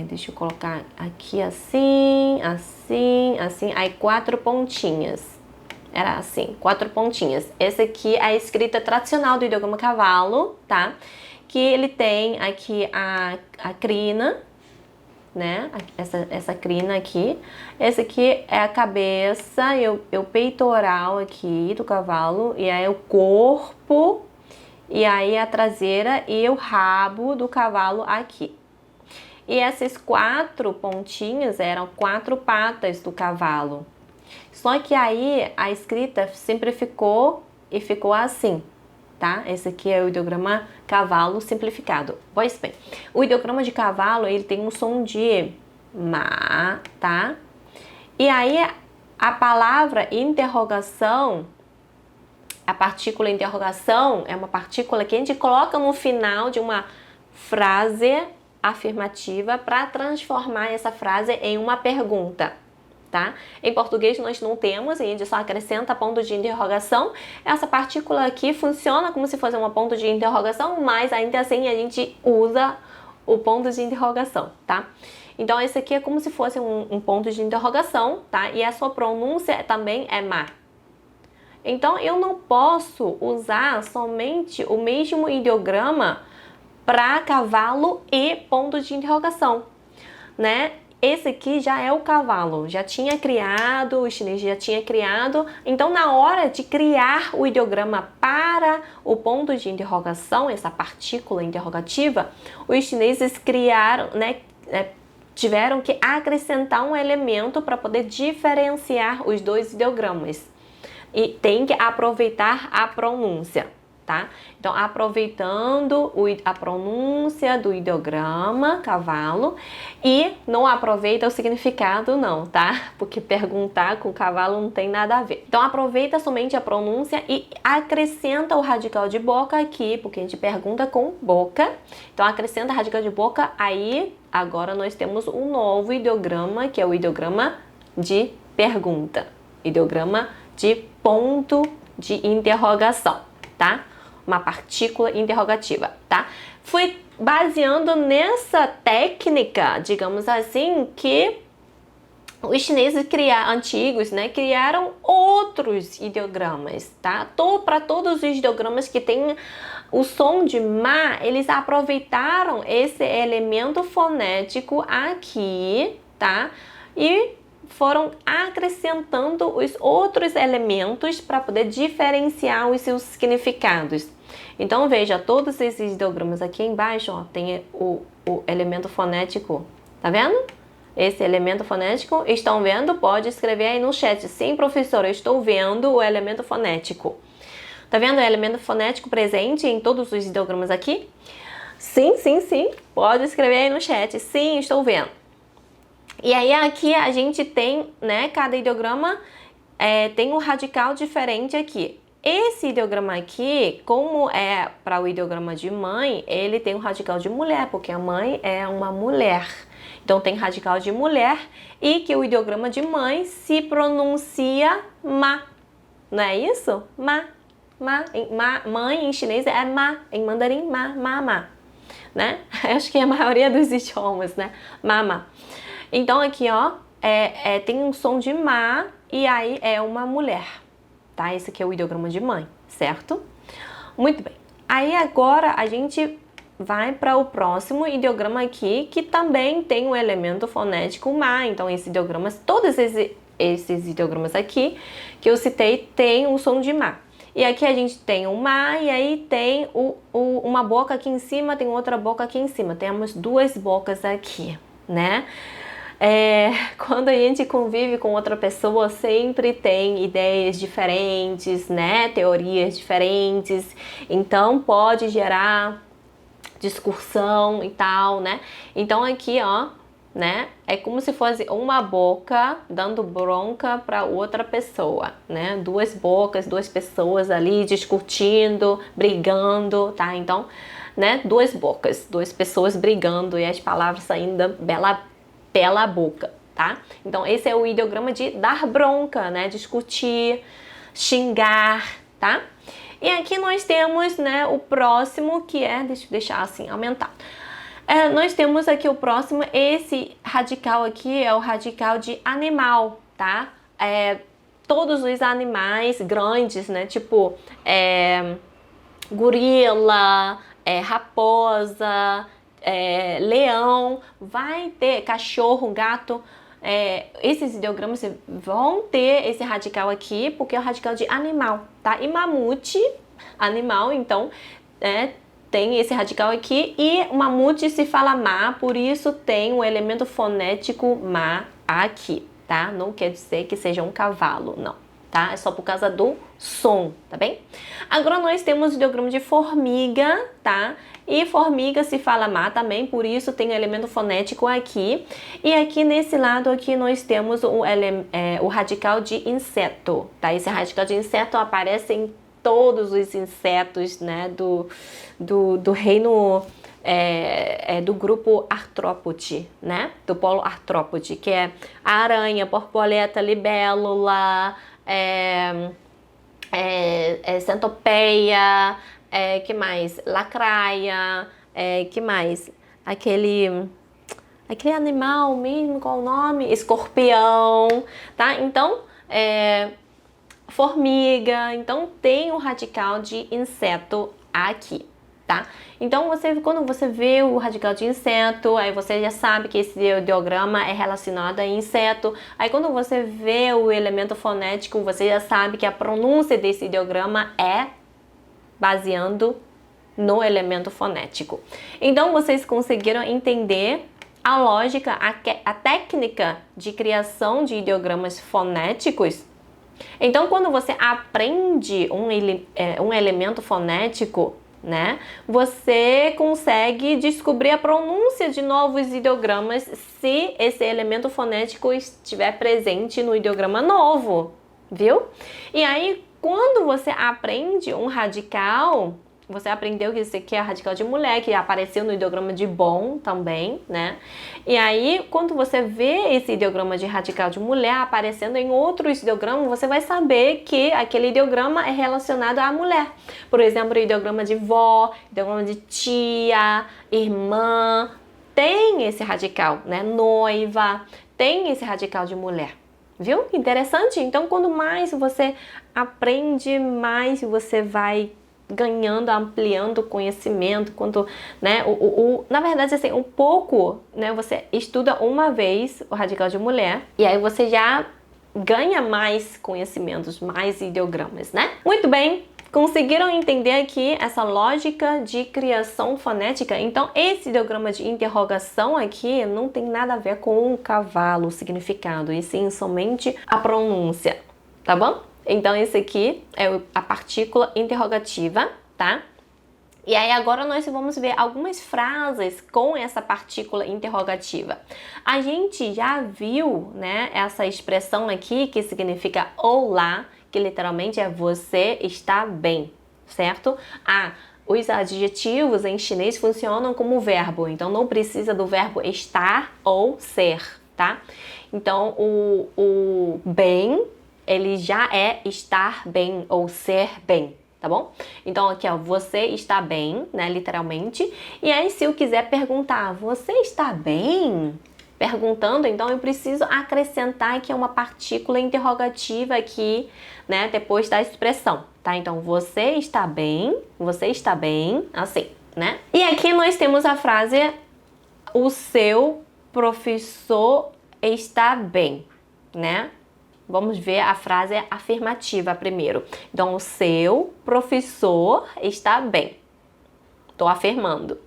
Deixa eu colocar aqui assim, assim, assim, aí 4 pontinhas. Era assim, 4 pontinhas. Essa aqui é a escrita tradicional do ideograma cavalo, tá? Que ele tem aqui a crina, né? Essa crina aqui. Essa aqui é a cabeça e o peitoral aqui do cavalo. E aí o corpo. E aí a traseira e o rabo do cavalo aqui. E essas 4 pontinhas eram 4 patas do cavalo. Só que aí a escrita simplificou e ficou assim, tá? Esse aqui é o ideograma cavalo simplificado. Pois bem, o ideograma de cavalo, ele tem um som de ma, tá? E aí a palavra interrogação, a partícula interrogação é uma partícula que a gente coloca no final de uma frase afirmativa para transformar essa frase em uma pergunta, tá? Em português nós não temos, a gente só acrescenta ponto de interrogação. Essa partícula aqui funciona como se fosse um ponto de interrogação, mas ainda assim a gente usa o ponto de interrogação, tá? Então esse aqui é como se fosse um ponto de interrogação, tá? E a sua pronúncia também é ma. Então eu não posso usar somente o mesmo ideograma para cavalo e ponto de interrogação, né? Esse aqui já é o cavalo, já tinha criado, o chinês já tinha criado. Então, na hora de criar o ideograma para o ponto de interrogação, essa partícula interrogativa, os chineses criaram, né, tiveram que acrescentar um elemento para poder diferenciar os dois ideogramas. E tem que aproveitar a pronúncia, tá? Então, aproveitando a pronúncia do ideograma cavalo e não aproveita o significado não, tá? Porque perguntar com cavalo não tem nada a ver. Então, aproveita somente a pronúncia e acrescenta o radical de boca aqui, porque a gente pergunta com boca. Então, acrescenta o radical de boca, aí agora nós temos um novo ideograma, que é o ideograma de pergunta. Ideograma de ponto de interrogação, tá? Uma partícula interrogativa, tá? Foi baseando nessa técnica, digamos assim, que os chineses antigos, né, criaram outros ideogramas, tá? Para todos os ideogramas que têm o som de ma, eles aproveitaram esse elemento fonético aqui, tá? E foram acrescentando os outros elementos para poder diferenciar os seus significados. Então veja, todos esses ideogramas aqui embaixo, ó, tem o elemento fonético, tá vendo? Esse elemento fonético, estão vendo? Pode escrever aí no chat. Sim, professor, eu estou vendo o elemento fonético. Tá vendo o elemento fonético presente em todos os ideogramas aqui? Sim, sim, sim. Pode escrever aí no chat. Sim, estou vendo. E aí aqui a gente tem, né, cada ideograma tem um radical diferente aqui. Esse ideograma aqui, como é para o ideograma de mãe, ele tem um radical de mulher, porque a mãe é uma mulher. Então tem radical de mulher e que o ideograma de mãe se pronuncia ma. Não é isso? Ma. Mãe em chinês é ma, em mandarim ma, né? Acho que é a maioria dos idiomas, né? Mama. Então aqui, ó, tem um som de ma e aí é uma mulher, tá? Esse aqui é o ideograma de mãe, certo? Muito bem. Aí agora a gente vai para o próximo ideograma aqui, que também tem um elemento fonético ma. Então esses ideogramas, todos esses ideogramas aqui que eu citei tem um som de ma. E aqui a gente tem um ma e aí tem uma boca aqui em cima, tem outra boca aqui em cima. Temos duas bocas aqui, né? Quando a gente convive com outra pessoa, sempre tem ideias diferentes, né? Teorias diferentes. Então pode gerar discussão e tal, né? Então aqui, ó, né? É como se fosse uma boca dando bronca para outra pessoa, né? Duas bocas, duas pessoas ali discutindo, brigando, tá? Então, né? Duas bocas, duas pessoas brigando e as palavras saindo pela boca, tá? Então, esse é o ideograma de dar bronca, né? Discutir, xingar, tá? E aqui nós temos, né, o próximo, que deixa eu deixar assim, aumentar. Nós temos aqui o próximo, esse radical aqui é o radical de animal, tá? Todos os animais grandes, né, tipo gorila, raposa, leão, vai ter cachorro, gato, esses ideogramas vão ter esse radical aqui, porque é o radical de animal, tá? E mamute, animal, então, tem esse radical aqui, e mamute se fala ma, por isso tem o elemento fonético ma aqui, tá? Não quer dizer que seja um cavalo, não, tá? É só por causa do som, tá bem? Agora nós temos o ideograma de formiga, tá? E formiga se fala ma também, por isso tem o elemento fonético aqui. E aqui nesse lado aqui nós temos o radical de inseto, tá? Esse radical de inseto aparece em todos os insetos, né, do reino é do grupo artrópode, né? Do polo artrópode, que é a aranha, borboleta, libélula, centopeia, que mais? Lacraia, que mais? Aquele animal mesmo, qual o nome? Escorpião, tá? Então, formiga, então tem o radical de inseto aqui, tá? Então, quando você vê o radical de inseto, aí você já sabe que esse ideograma é relacionado a inseto. Aí quando você vê o elemento fonético, você já sabe que a pronúncia desse ideograma é baseando no elemento fonético. Então, vocês conseguiram entender a lógica, a técnica de criação de ideogramas fonéticos? Então, quando você aprende um elemento fonético, né, você consegue descobrir a pronúncia de novos ideogramas se esse elemento fonético estiver presente no ideograma novo, viu? E aí, quando você aprende um radical, você aprendeu que esse aqui é radical de mulher, que apareceu no ideograma de bom também, né? E aí, quando você vê esse ideograma de radical de mulher aparecendo em outros ideogramas, você vai saber que aquele ideograma é relacionado à mulher. Por exemplo, o ideograma de vó, ideograma de tia, irmã, tem esse radical, né? Noiva, tem esse radical de mulher. Viu? Interessante? Então, quanto mais você aprende, mais você vai ganhando, ampliando o conhecimento, quanto, né, na verdade, assim, um pouco, né, você estuda uma vez o radical de mulher e aí você já ganha mais conhecimentos, mais ideogramas, né? Muito bem, conseguiram entender aqui essa lógica de criação fonética? Então, esse ideograma de interrogação aqui não tem nada a ver com o cavalo, o significado, e sim somente a pronúncia, tá bom? Então, esse aqui é a partícula interrogativa, tá? E aí, agora nós vamos ver algumas frases com essa partícula interrogativa. A gente já viu, né, essa expressão aqui que significa olá, que literalmente é você está bem, certo? Os adjetivos em chinês funcionam como verbo, então não precisa do verbo estar ou ser, tá? Então, o bem, ele já é estar bem ou ser bem, tá bom? Então aqui, ó, você está bem, né, literalmente. E aí, se eu quiser perguntar, você está bem? Perguntando, então eu preciso acrescentar aqui uma partícula interrogativa aqui, né, depois da expressão, tá? Então, você está bem, assim, né? E aqui nós temos a frase, o seu professor está bem, né? Vamos ver a frase afirmativa primeiro. Então, o seu professor está bem. Estou afirmando.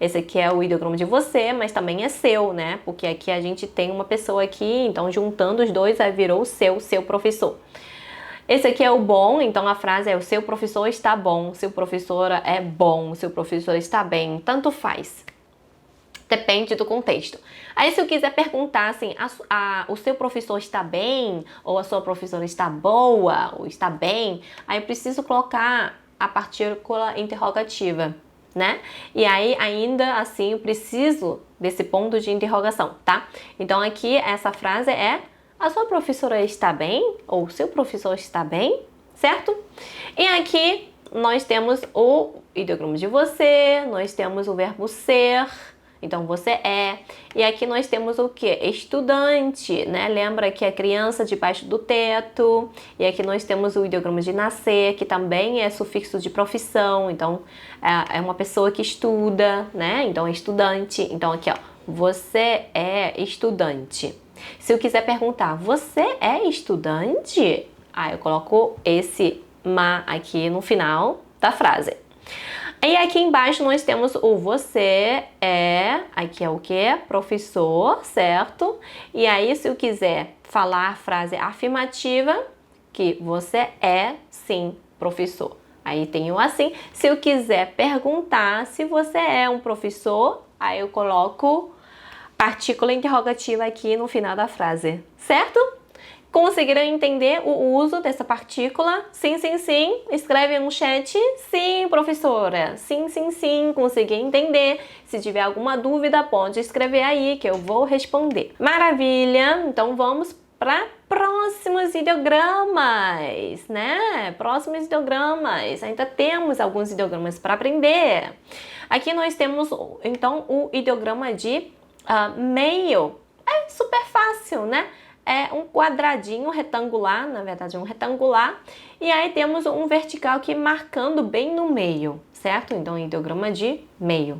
Esse aqui é o ideograma de você, mas também é seu, né? Porque aqui a gente tem uma pessoa aqui, então juntando os dois, aí virou o seu professor. Esse aqui é o bom, então a frase é o seu professor está bom, seu professor é bom, seu professor está bem, tanto faz. Depende do contexto. Aí, se eu quiser perguntar assim, o seu professor está bem? Ou a sua professora está boa? Ou está bem? Aí eu preciso colocar a partícula interrogativa, né? E aí, ainda assim, eu preciso desse ponto de interrogação, tá? Então, aqui, essa frase é: a sua professora está bem? Ou o seu professor está bem? Certo? E aqui, nós temos o ideograma de você, nós temos o verbo ser. Então, você é. E aqui nós temos o quê? Estudante, né? Lembra que é criança debaixo do teto. E aqui nós temos o ideograma de nascer, que também é sufixo de profissão. Então, é uma pessoa que estuda, né? Então, é estudante. Então, aqui, ó. Você é estudante. Se eu quiser perguntar, você é estudante? Aí, eu coloco esse ma aqui no final da frase. E aqui embaixo nós temos o você é, aqui é o que? Professor, certo? E aí, se eu quiser falar a frase afirmativa, que você é, sim, professor. Aí tem o assim. Se eu quiser perguntar se você é um professor, aí eu coloco partícula interrogativa aqui no final da frase, certo? Conseguiram entender o uso dessa partícula? Sim, sim, sim. Escreve no chat. Sim, professora. Sim, sim, sim. Consegui entender. Se tiver alguma dúvida, pode escrever aí que eu vou responder. Maravilha! Então vamos para próximos ideogramas, né? Próximos ideogramas. Ainda temos alguns ideogramas para aprender. Aqui nós temos, então, o ideograma de meio. É super fácil, né? É um quadradinho retangular, na verdade um retangular, e aí temos um vertical aqui marcando bem no meio, certo? Então, ideograma de meio.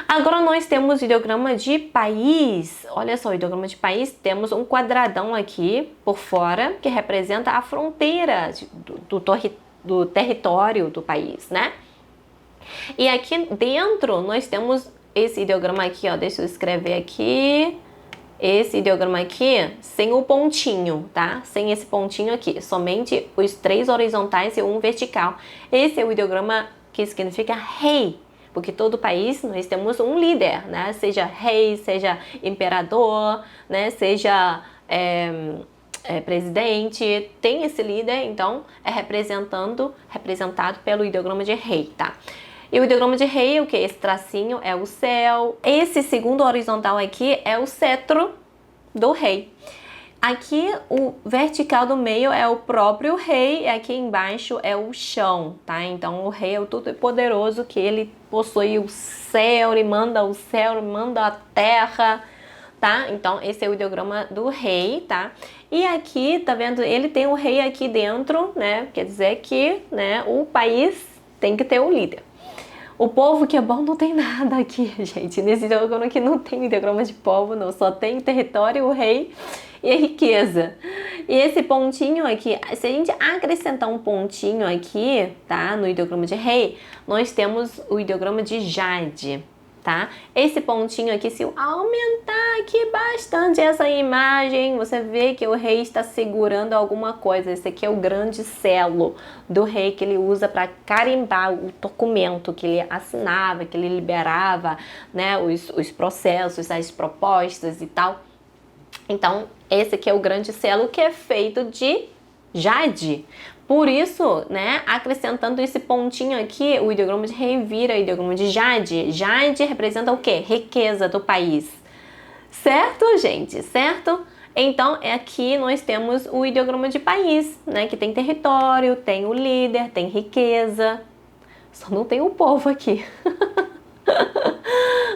Agora nós temos ideograma de país. Olha só, ideograma de país, temos um quadradão aqui por fora, que representa a fronteira do território do país, né? E aqui dentro nós temos esse ideograma aqui, ó, deixa eu escrever aqui. Esse ideograma aqui, sem o pontinho, tá? Sem esse pontinho aqui, somente os 3 horizontais e um vertical. Esse é o ideograma que significa rei, porque todo país nós temos um líder, né? Seja rei, seja imperador, né? Seja presidente, tem esse líder, então é representado pelo ideograma de rei, tá? E o ideograma de rei, o que? Esse tracinho é o céu. Esse segundo horizontal aqui é o cetro do rei. Aqui o vertical do meio é o próprio rei e aqui embaixo é o chão, tá? Então o rei é o todo-poderoso que ele possui o céu, ele manda o céu, ele manda a terra, tá? Então esse é o ideograma do rei, tá? E aqui, tá vendo? Ele tem o rei aqui dentro, né? Quer dizer que, né, o país tem que ter o líder. O povo que é bom não tem nada aqui, gente. Nesse ideograma aqui não tem ideograma de povo, não. Só tem território, o rei e a riqueza. E esse pontinho aqui, se a gente acrescentar um pontinho aqui, tá? No ideograma de rei, nós temos o ideograma de Jade, tá? Esse pontinho aqui, se eu aumentar aqui bastante essa imagem, você vê que o rei está segurando alguma coisa. Esse aqui é o grande selo do rei que ele usa para carimbar o documento que ele assinava, que ele liberava, né, os processos, as propostas e tal. Então, esse aqui é o grande selo que é feito de jade. Por isso, né, acrescentando esse pontinho aqui, o ideograma de rei vira o ideograma de jade. Jade representa o quê? Riqueza do país. Certo, gente? Certo? Então, aqui nós temos o ideograma de país, né, que tem território, tem o líder, tem riqueza. Só não tem o povo aqui.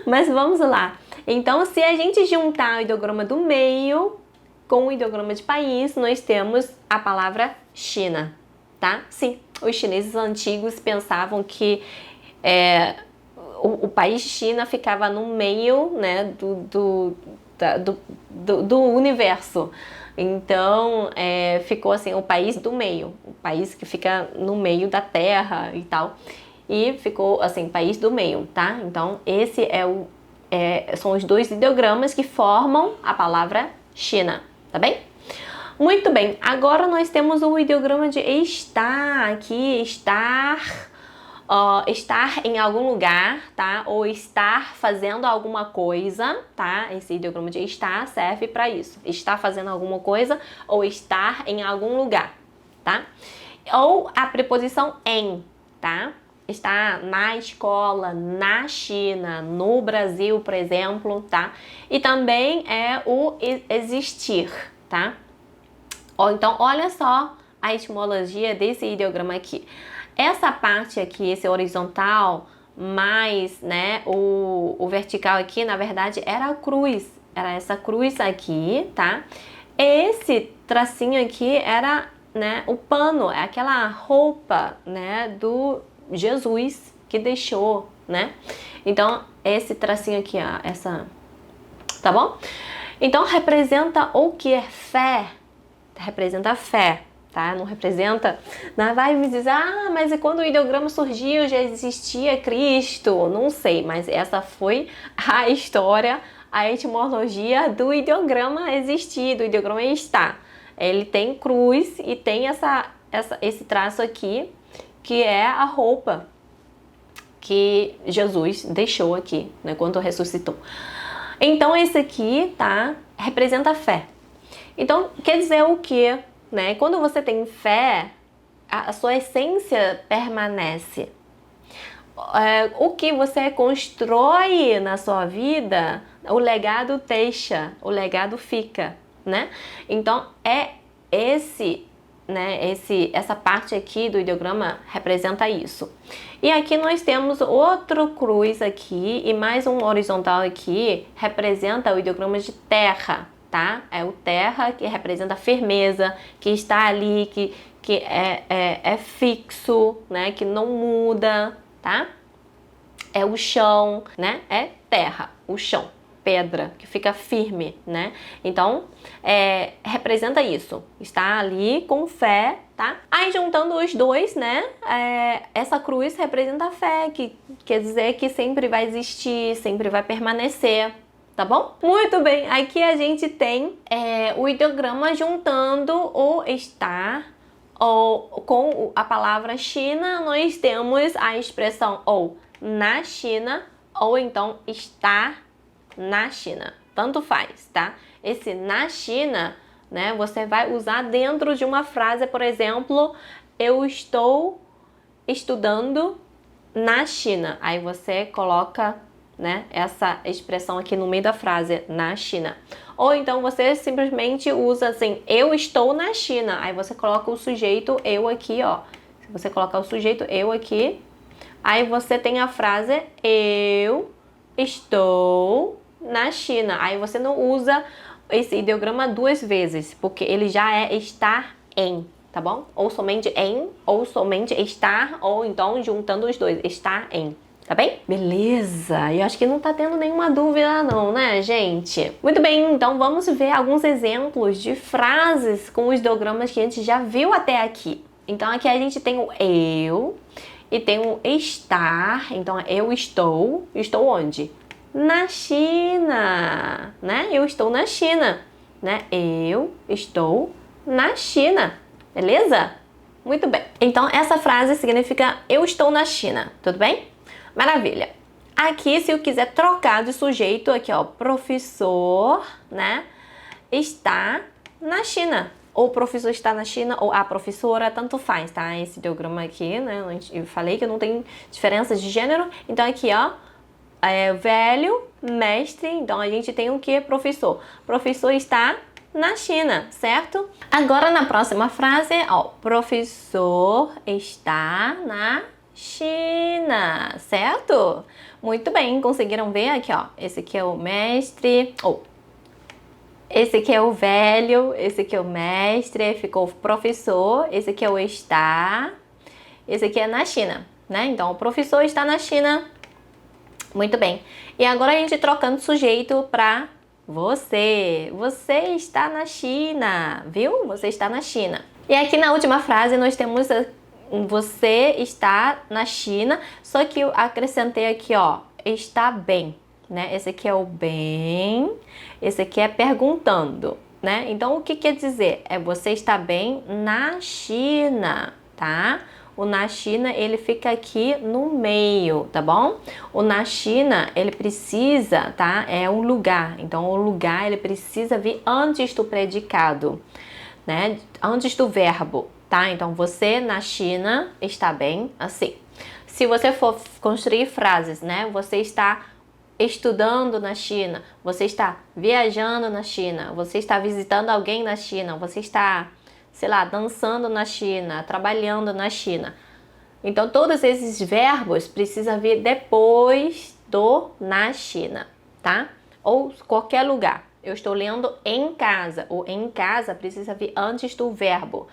Mas vamos lá. Então, se a gente juntar o ideograma do meio com o ideograma de país, nós temos a palavra China, tá? Sim, os chineses antigos pensavam que o país China ficava no meio, né, do universo. Então, ficou assim, o país do meio, o país que fica no meio da terra e tal. E ficou assim, país do meio, tá? Então, esse são os 2 ideogramas que formam a palavra China, tá bem? Muito bem, agora nós temos o ideograma de estar aqui, estar em algum lugar, tá? Ou estar fazendo alguma coisa, tá? Esse ideograma de estar serve para isso. Estar fazendo alguma coisa ou estar em algum lugar, tá? Ou a preposição em, tá? Está na escola, na China, no Brasil, por exemplo, tá? E também é o existir, tá? Então, olha só a etimologia desse ideograma aqui. Essa parte aqui, esse horizontal, mais, né, o vertical aqui, na verdade, era a cruz. Era essa cruz aqui, tá? Esse tracinho aqui era, né, o pano, é aquela roupa, né, do Jesus que deixou, né? Então, esse tracinho aqui, ó, tá bom? Então, representa o que é fé? Representa a fé, tá? Não representa... Não vai me dizer, mas quando o ideograma surgiu, já existia Cristo? Não sei, mas essa foi a história, a etimologia do ideograma existir, do ideograma estar. Ele tem cruz e tem esse traço aqui, que é a roupa que Jesus deixou aqui, né, quando ressuscitou. Então, esse aqui, tá, representa a fé. Então, quer dizer o quê? Né? Quando você tem fé, a sua essência permanece. O que você constrói na sua vida, o legado deixa, o legado fica, né? Então, essa parte aqui do ideograma representa isso. E aqui nós temos outro cruz aqui e mais um horizontal aqui, representa o ideograma de terra, tá? É o terra que representa a firmeza, que está ali, que é fixo, né? Que não muda, tá? É o chão, né? É terra, o chão, pedra, que fica firme, né? Então, representa isso. Está ali com fé, tá? Aí, juntando os dois, né? Essa cruz representa a fé, que quer dizer que sempre vai existir, sempre vai permanecer, tá bom? Muito bem, aqui a gente tem o ideograma juntando o estar, ou com a palavra China, nós temos a expressão ou na China, ou então estar na China. Tanto faz, tá? Esse na China, né, você vai usar dentro de uma frase, por exemplo, eu estou estudando na China. Aí você coloca, né, essa expressão aqui no meio da frase, na China. Ou então você simplesmente usa assim, eu estou na China. Aí você coloca o sujeito eu aqui, ó. Se você colocar o sujeito eu aqui, aí você tem a frase eu estou na China. Aí você não usa esse ideograma duas vezes, porque ele já é estar em, tá bom? Ou somente em, ou somente estar, ou então juntando os dois, estar em. Tá bem? Beleza! Eu acho que não tá tendo nenhuma dúvida não, né, gente? Muito bem, então vamos ver alguns exemplos de frases com os ideogramas que a gente já viu até aqui. Então aqui a gente tem o eu e tem o estar. Então eu estou. Estou onde? Na China, né? Eu estou na China, né? Eu estou na China. Beleza? Muito bem. Então essa frase significa eu estou na China, tudo bem? Maravilha. Aqui, se eu quiser trocar de sujeito, aqui ó, professor, né, está na China. Ou o professor está na China, ou a professora, tanto faz, tá? Esse ideograma aqui, né, eu falei que não tem diferença de gênero. Então aqui, ó, velho, mestre, então a gente tem o que? Professor. Professor está na China, certo? Agora na próxima frase, ó, professor está na China, certo? Muito bem, conseguiram ver aqui, ó. Esse aqui é o mestre, esse aqui é o velho, esse aqui é o mestre, ficou o professor, esse aqui é o está, esse aqui é na China, né? Então, o professor está na China. Muito bem. E agora a gente trocando sujeito para você. Você está na China, viu? Você está na China. E aqui na última frase nós temos você está na China, só que eu acrescentei aqui, ó, está bem, né? Esse aqui é o bem, esse aqui é perguntando, né? Então, o que quer dizer? É você está bem na China, tá? O na China, ele fica aqui no meio, tá bom? O na China, ele precisa, tá? É um lugar, então o lugar, ele precisa vir antes do predicado, né? Antes do verbo. Tá? Então, você na China está bem assim. Se você for construir frases, né? Você está estudando na China, você está viajando na China, você está visitando alguém na China, você está, sei lá, dançando na China, trabalhando na China. Então, todos esses verbos precisam vir depois do na China, tá? Ou qualquer lugar. Eu estou lendo em casa. O em casa precisa vir antes do verbo.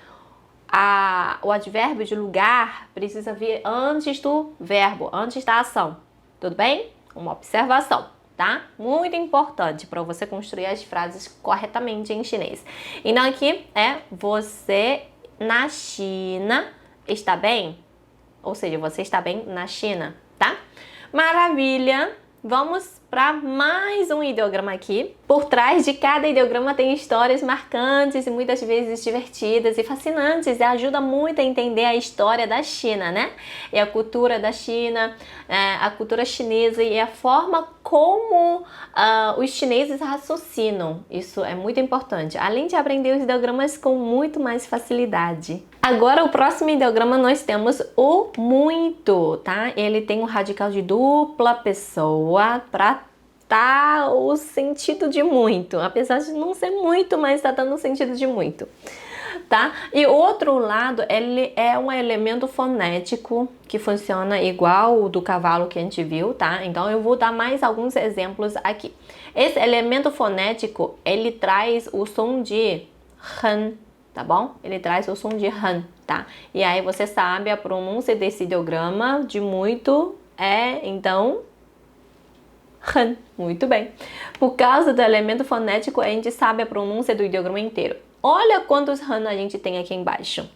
O advérbio de lugar precisa vir antes do verbo, antes da ação. Tudo bem? Uma observação, tá? Muito importante para você construir as frases corretamente em chinês. Então aqui é você na China está bem? Ou seja, você está bem na China, tá? Maravilha! Vamos para mais um ideograma aqui. Por trás de cada ideograma tem histórias marcantes e muitas vezes divertidas e fascinantes e ajuda muito a entender a história da China, né? E a cultura da China, a cultura chinesa e a forma como os chineses raciocinam. Isso é muito importante, além de aprender os ideogramas com muito mais facilidade. Agora, o próximo ideograma nós temos o muito, tá? Ele tem um radical de dupla pessoa para dar o sentido de muito, apesar de não ser muito, mas está dando o sentido de muito, tá? E o outro lado, ele é um elemento fonético que funciona igual o do cavalo que a gente viu, tá? Então eu vou dar mais alguns exemplos aqui. Esse elemento fonético, ele traz o som de han, tá bom? Ele traz o som de han, tá? E aí você sabe a pronúncia desse ideograma de muito é, então, han. Muito bem. Por causa do elemento fonético, a gente sabe a pronúncia do ideograma inteiro. Olha quantos han a gente tem aqui embaixo.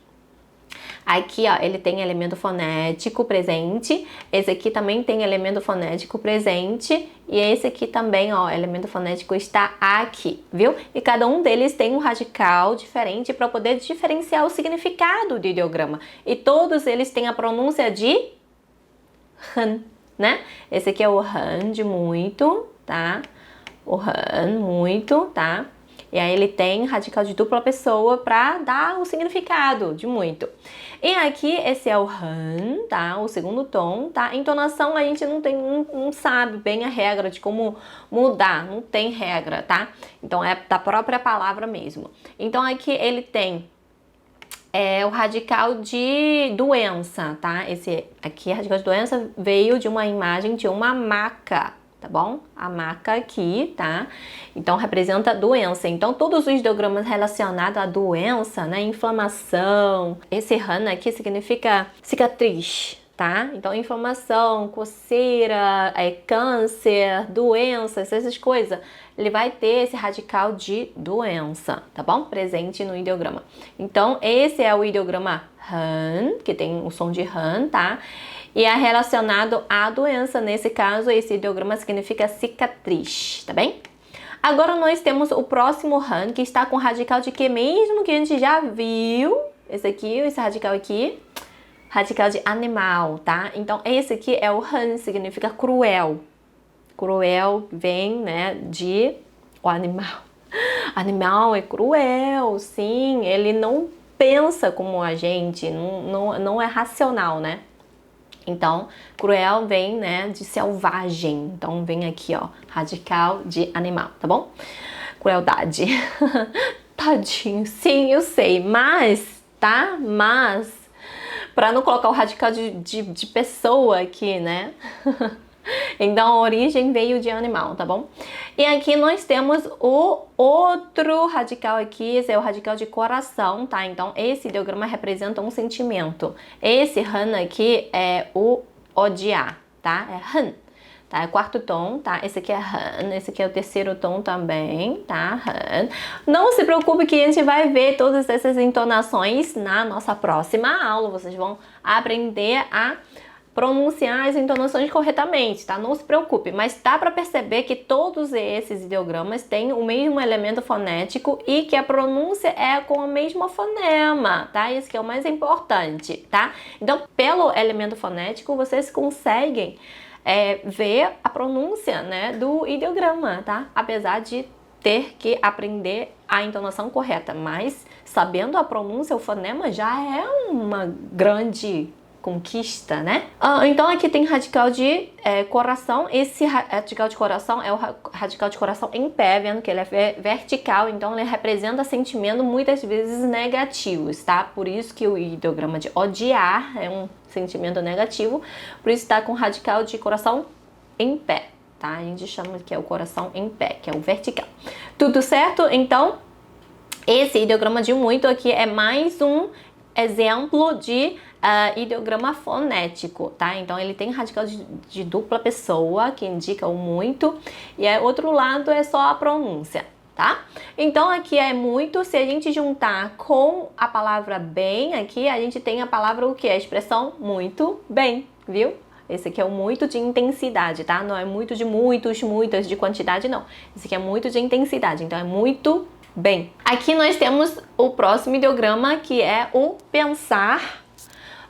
Aqui, ó, ele tem elemento fonético presente. Esse aqui também tem elemento fonético presente. E esse aqui também, ó, elemento fonético está aqui, viu? E cada um deles tem um radical diferente para poder diferenciar o significado do ideograma. E todos eles têm a pronúncia de han, né? Esse aqui é o han de muito, tá? O han, muito, tá? E aí ele tem radical de dupla pessoa para dar o significado de muito. E aqui esse é o han, tá? O segundo tom, tá? Entonação a gente não sabe bem a regra de como mudar, não tem regra, tá? Então é da própria palavra mesmo. Então aqui ele tem o radical de doença, tá? Esse aqui, radical de doença, veio de uma imagem de uma maca, tá bom? A maca aqui, tá? Então, representa doença. Então, todos os ideogramas relacionados à doença, né? Inflamação. Esse han aqui significa cicatriz, tá? Então, inflamação, coceira, câncer, doenças, essas coisas. Ele vai ter esse radical de doença, tá bom? Presente no ideograma. Então, esse é o ideograma han, que tem o som de han, tá? E é relacionado à doença. Nesse caso, esse ideograma significa cicatriz, tá bem? Agora nós temos o próximo han, que está com radical de que mesmo que a gente já viu. Esse aqui, esse radical aqui, radical de animal, tá? Então, esse aqui é o han, significa cruel. Cruel vem, né, de o animal. Animal é cruel, sim, ele não pensa como a gente, não é racional, né? Então, cruel vem, né, de selvagem. Então, vem aqui, ó, radical de animal, tá bom? Crueldade. Tadinho, sim, eu sei, mas, tá? Mas, para não colocar o radical de pessoa aqui, né? Então, a origem veio de animal, tá bom? E aqui nós temos o outro radical aqui, esse é o radical de coração, tá? Então, esse ideograma representa um sentimento. Esse han aqui é o odiar, tá? É han, tá? É o quarto tom, tá? Esse aqui é han, esse aqui é o terceiro tom também, tá? Han. Não se preocupe que a gente vai ver todas essas entonações na nossa próxima aula. Vocês vão aprender a pronunciar as entonações corretamente, tá? Não se preocupe, mas dá para perceber que todos esses ideogramas têm o mesmo elemento fonético e que a pronúncia é com o mesmo fonema, tá? Isso que é o mais importante, tá? Então, pelo elemento fonético, vocês conseguem ver a pronúncia, né, do ideograma, tá? Apesar de ter que aprender a entonação correta, mas sabendo a pronúncia, o fonema já é uma grande conquista, né? Então aqui tem radical de coração. Esse radical de coração é o radical de coração em pé, vendo que ele é vertical, então ele representa sentimento muitas vezes negativos, tá? Por isso que o ideograma de odiar é um sentimento negativo, por isso está com radical de coração em pé, tá? A gente chama que é o coração em pé, que é o vertical. Tudo certo? Então, esse ideograma de muito aqui é mais um exemplo de ideograma fonético, tá? Então ele tem radical de dupla pessoa, que indica o muito, e outro lado é só a pronúncia, tá? Então aqui é muito, se a gente juntar com a palavra bem aqui, a gente tem a palavra o que? A expressão muito bem, viu? Esse aqui é o muito de intensidade, tá? Não é muito de muitas de quantidade, não. Esse aqui é muito de intensidade, então é muito bem. Aqui nós temos o próximo ideograma, que é o pensar.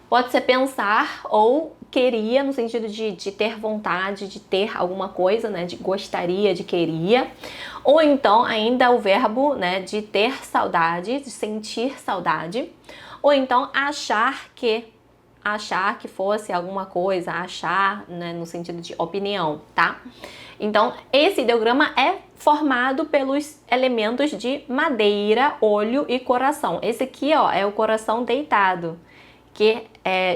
Pode ser pensar ou queria, no sentido de ter vontade, de ter alguma coisa, né? De gostaria, de queria. Ou então ainda o verbo, né? De ter saudade, de sentir saudade. Ou então achar que fosse alguma coisa, achar, né, no sentido de opinião, tá? Então, esse ideograma é formado pelos elementos de madeira, olho e coração. Esse aqui, ó, é o coração deitado, que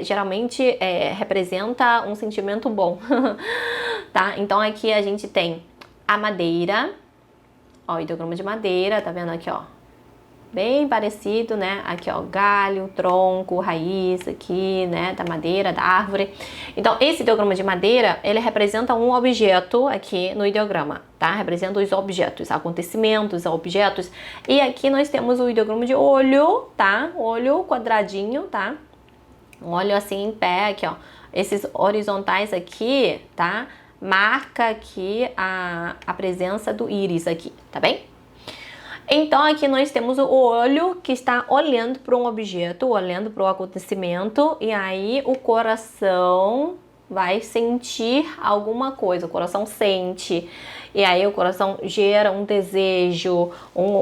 geralmente representa um sentimento bom, tá? Então, aqui a gente tem a madeira, ó, o ideograma de madeira, tá vendo aqui, ó? Bem parecido, né? Aqui, ó, galho, tronco, raiz aqui, né? Da madeira, da árvore. Então, esse ideograma de madeira, ele representa um objeto aqui no ideograma, tá? Representa os objetos, acontecimentos, objetos. E aqui nós temos o ideograma de olho, tá? Olho quadradinho, tá? Um olho assim em pé, aqui, ó. Esses horizontais aqui, tá? Marca aqui a presença do íris aqui, tá bem? Então, aqui nós temos o olho que está olhando para um objeto, olhando para o acontecimento, e aí o coração vai sentir alguma coisa, o coração sente, e aí o coração gera um desejo,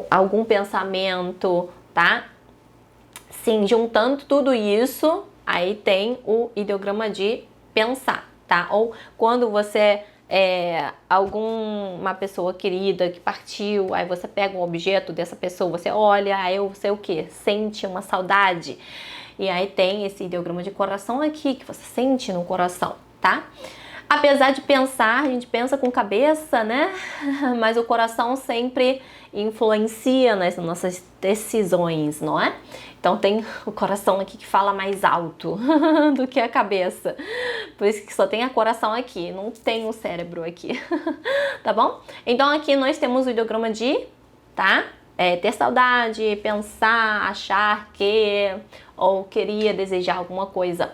algum pensamento, tá? Sim, juntando tudo isso, aí tem o ideograma de pensar, tá? Ou quando você uma pessoa querida que partiu, aí você pega um objeto dessa pessoa, você olha, aí você o que? Sente uma saudade. E aí tem esse ideograma de coração aqui, que você sente no coração, tá? Apesar de pensar, a gente pensa com cabeça, né? Mas o coração sempre influencia nas nossas decisões, não é? Então tem o coração aqui que fala mais alto do que a cabeça. Por isso que só tem o coração aqui, não tem o cérebro aqui. Tá bom? Então aqui nós temos o ideograma de, tá? Ter saudade, pensar, achar que, ou queria, desejar alguma coisa.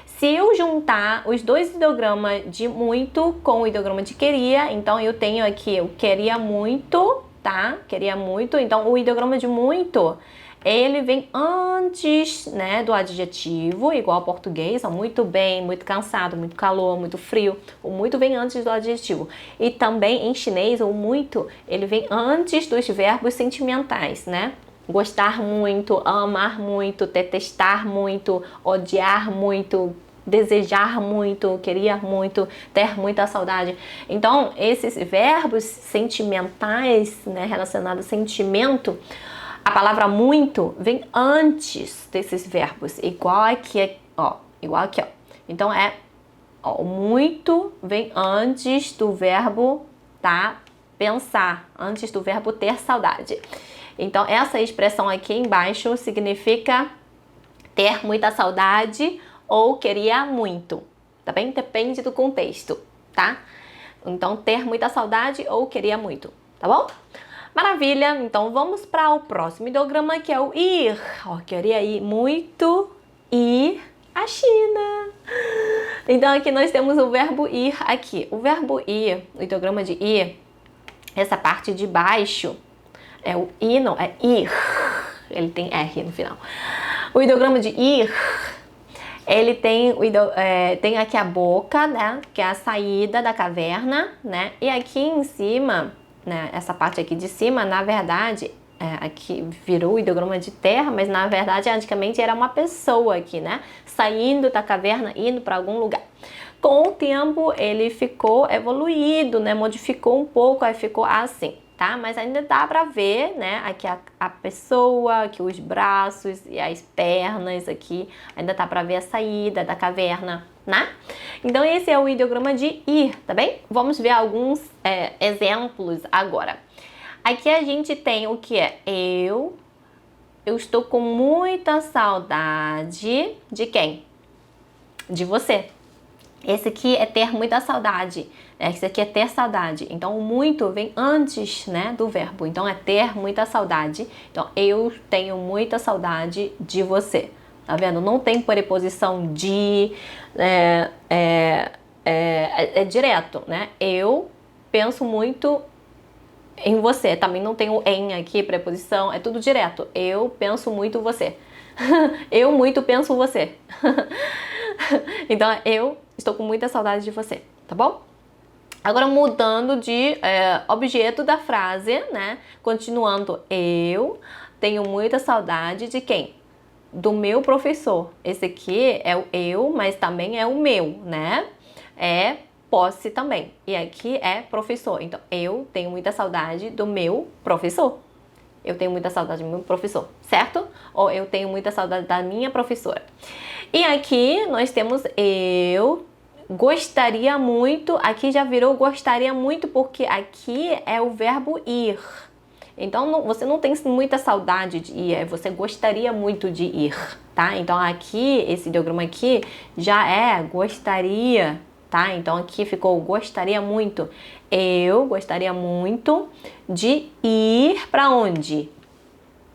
Se eu juntar os dois ideogramas de muito com o ideograma de queria, então eu tenho aqui o queria muito, tá? Queria muito. Então o ideograma de muito, ele vem antes, né, do adjetivo, igual ao português, ó, muito bem, muito cansado, muito calor, muito frio. O muito vem antes do adjetivo. E também em chinês, o muito, ele vem antes dos verbos sentimentais, né? Gostar muito, amar muito, detestar muito, odiar muito, desejar muito, queria muito, ter muita saudade. Então, esses verbos sentimentais, né, relacionados a sentimento, a palavra muito vem antes desses verbos, igual aqui, ó. Então, o muito vem antes do verbo, tá? Pensar, antes do verbo ter saudade. Então, essa expressão aqui embaixo significa ter muita saudade ou queria muito, tá bem? Depende do contexto, tá? Então, ter muita saudade ou queria muito, tá bom? Maravilha! Então, vamos para o próximo ideograma, que é o ir. Ó, queria ir muito, ir à China. Então, aqui nós temos o verbo ir aqui. O verbo ir, o ideograma de ir, essa parte de baixo, é o i, não, é ir. Ele tem R no final. O ideograma de ir, ele tem, tem aqui a boca, né, que é a saída da caverna, né, e aqui em cima, né, essa parte aqui de cima, na verdade, aqui virou o ideograma de terra, mas na verdade, antigamente era uma pessoa aqui, né, saindo da caverna, indo para algum lugar. Com o tempo, ele ficou evoluído, né, modificou um pouco, aí ficou assim. Tá? Mas ainda dá pra ver, né, aqui a pessoa, aqui os braços e as pernas aqui, ainda dá pra ver a saída da caverna, né? Então esse é o ideograma de ir, tá bem? Vamos ver alguns exemplos agora. Aqui a gente tem o que é eu estou com muita saudade de quem? De você. Esse aqui é ter muita saudade. Esse aqui é ter saudade. Então, o muito vem antes, né, do verbo. Então, é ter muita saudade. Então, eu tenho muita saudade de você. Tá vendo? Não tem preposição de, é direto, né? Eu penso muito em você. Também não tem o em aqui, preposição, é tudo direto. Eu penso muito em você. Eu muito penso em você. Então, eu estou com muita saudade de você, tá bom? Agora, mudando de objeto da frase, né? Continuando, eu tenho muita saudade de quem? Do meu professor. Esse aqui é o eu, mas também é o meu, né? É posse também. E aqui é professor. Então, eu tenho muita saudade do meu professor. Eu tenho muita saudade do meu professor, certo? Ou eu tenho muita saudade da minha professora. E aqui nós temos eu gostaria muito. Aqui já virou gostaria muito porque aqui é o verbo ir. Então, você não tem muita saudade de ir, você gostaria muito de ir, tá? Então, aqui, esse ideograma aqui já é gostaria, tá? Então, aqui ficou gostaria muito. Eu gostaria muito de ir para onde?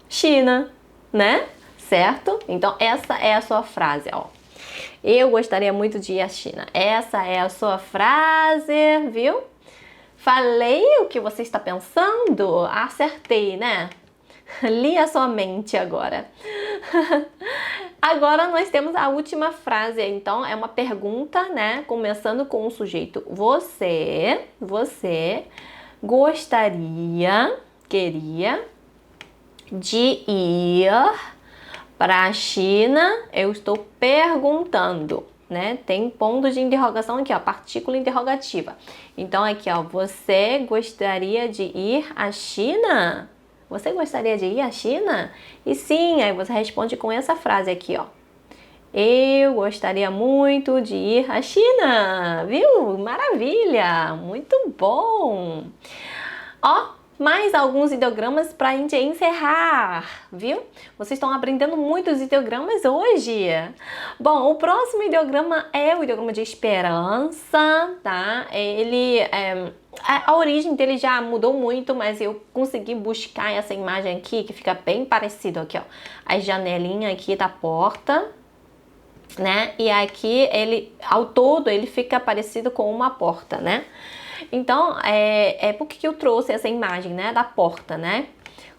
China, né? Certo? Então, essa é a sua frase, ó. Eu gostaria muito de ir à China. Essa é a sua frase, viu? Falei o que você está pensando? Acertei, né? Li a sua mente agora. Agora nós temos a última frase, então é uma pergunta, né? Começando com o sujeito você queria de ir para a China? Eu estou perguntando, né? Tem ponto de interrogação aqui, ó, partícula interrogativa. Então aqui, ó, você gostaria de ir à China? Você gostaria de ir à China? E sim, aí você responde com essa frase aqui, ó. Eu gostaria muito de ir à China, viu? Maravilha, muito bom. Ó, mais alguns ideogramas para a gente encerrar, viu? Vocês estão aprendendo muitos ideogramas hoje. Bom, o próximo ideograma é o ideograma de esperança, tá? A origem dele já mudou muito, mas eu consegui buscar essa imagem aqui, que fica bem parecido aqui, ó. A janelinha aqui da porta, né? E aqui, ao todo, ele fica parecido com uma porta, né? Então, por que eu trouxe essa imagem, né, da porta, né?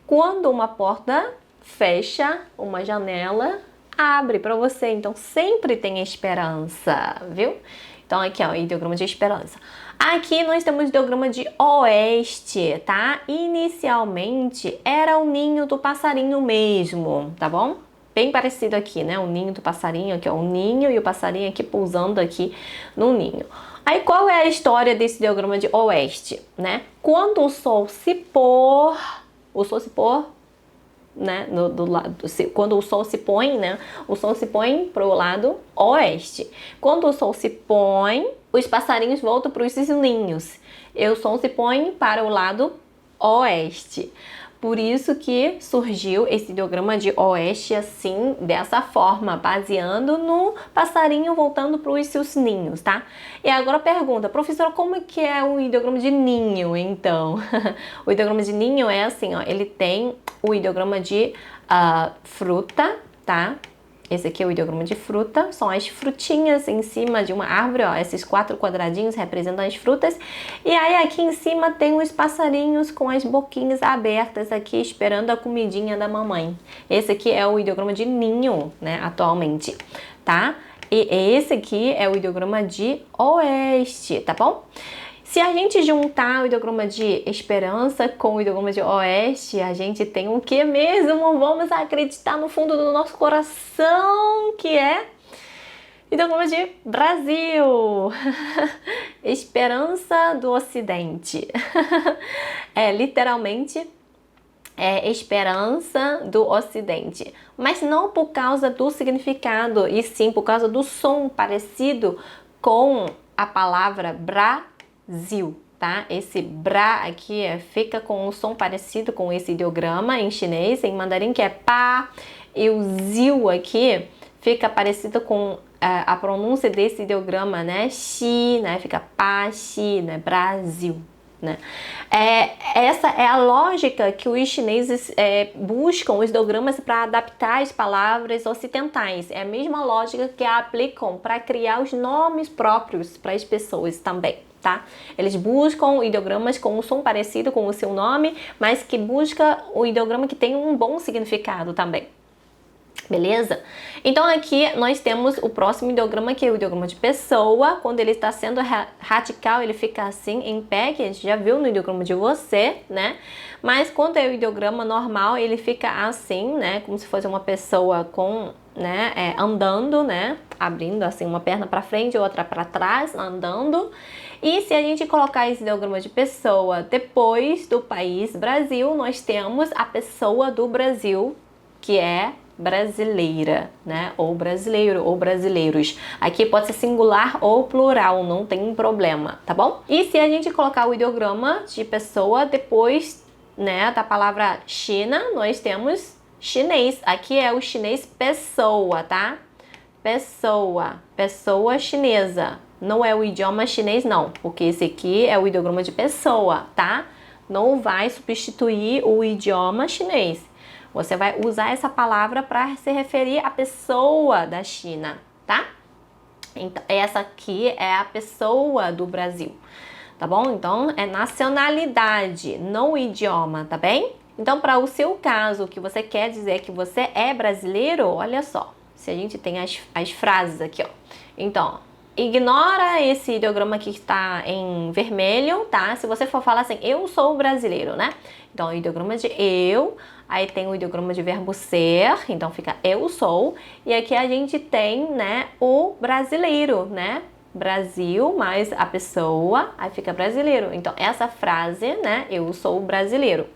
Quando uma porta fecha, uma janela abre para você. Então, sempre tem esperança, viu? Então, aqui, ó, o ideograma de esperança. Aqui nós temos o ideograma de oeste, tá? Inicialmente, era o ninho do passarinho mesmo, tá bom? Bem parecido aqui, né? O ninho do passarinho, aqui, ó, o ninho e o passarinho aqui pousando aqui no ninho. Aí, qual é a história desse ideograma de oeste, né? Quando o sol se pôr, né? Quando o sol se põe, né? O sol se põe para o lado oeste. Quando o sol se põe, os passarinhos voltam para os seus ninhos. E o sol se põe para o lado oeste. Por isso que surgiu esse ideograma de oeste assim, dessa forma, baseando no passarinho voltando para os seus ninhos, tá? E agora pergunta, professora, como é que é o ideograma de ninho, então? O ideograma de ninho é assim, ó, ele tem o ideograma de fruta, tá? Esse aqui é o ideograma de fruta, são as frutinhas em cima de uma árvore, ó, esses 4 quadradinhos representam as frutas. E aí aqui em cima tem os passarinhos com as boquinhas abertas aqui, esperando a comidinha da mamãe. Esse aqui é o ideograma de ninho, né, atualmente, tá? E esse aqui é o ideograma de oeste, tá bom? Se a gente juntar o ideograma de esperança com o ideograma de oeste, a gente tem o que mesmo? Vamos acreditar no fundo do nosso coração, que é ideograma de Brasil. Esperança do Ocidente. Literalmente, esperança do Ocidente. Mas não por causa do significado, e sim por causa do som parecido com a palavra Brasil, tá? Esse bra aqui fica com um som parecido com esse ideograma em chinês, em mandarim, que é pá, e o ziu aqui fica parecido com a pronúncia desse ideograma, né? Xi, né? Fica pá, xi, né? Brasil, né? Essa é a lógica que os chineses buscam os ideogramas para adaptar as palavras ocidentais. É a mesma lógica que aplicam para criar os nomes próprios para as pessoas também, tá? Eles buscam ideogramas com um som parecido com o seu nome, mas que busca o ideograma que tem um bom significado também. Beleza? Então aqui nós temos o próximo ideograma, que é o ideograma de pessoa. Quando ele está sendo radical, ele fica assim, em pé, que a gente já viu no ideograma de você, né? Mas quando é o ideograma normal, ele fica assim, né? Como se fosse uma pessoa com, né, andando, né? Abrindo assim uma perna para frente e outra para trás, andando. E se a gente colocar esse ideograma de pessoa depois do país Brasil, nós temos a pessoa do Brasil, que é brasileira, né? Ou brasileiro, ou brasileiros. Aqui pode ser singular ou plural, não tem problema, tá bom? E se a gente colocar o ideograma de pessoa depois, né, da palavra China, nós temos chinês. Aqui é o chinês pessoa, tá? Pessoa, pessoa chinesa. Não é o idioma chinês, não, porque esse aqui é o ideograma de pessoa, tá? Não vai substituir o idioma chinês. Você vai usar essa palavra para se referir à pessoa da China, tá? Então, essa aqui é a pessoa do Brasil, tá bom? Então, é nacionalidade, não idioma, tá bem? Então, para o seu caso, que você quer dizer que você é brasileiro, olha só. Se a gente tem as frases aqui, ó. Então, ignora esse ideograma que está em vermelho, tá? Se você for falar assim, eu sou brasileiro, né? Então, o ideograma de eu, aí tem o ideograma de verbo ser, então fica eu sou. E aqui a gente tem, né, o brasileiro, né? Brasil mais a pessoa, aí fica brasileiro. Então, essa frase, né, eu sou brasileiro.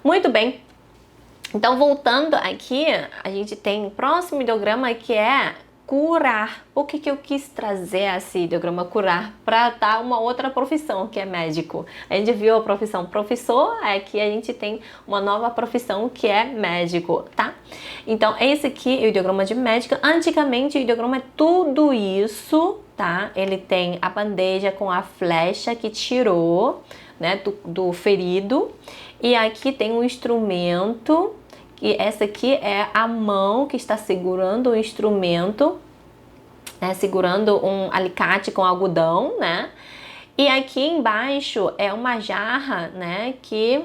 Muito bem. Então, voltando aqui, a gente tem o próximo ideograma que é curar. Por que eu quis trazer esse ideograma curar? Para dar uma outra profissão, que é médico. A gente viu a profissão professor, aqui a gente tem uma nova profissão que é médico, tá? Então, esse aqui é o ideograma de médico. Antigamente, o ideograma é tudo isso, tá? Ele tem a bandeja com a flecha que tirou, né, do ferido. E aqui tem um instrumento, e essa aqui é a mão que está segurando o instrumento, né, segurando um alicate com algodão, né? E aqui embaixo é uma jarra, né, que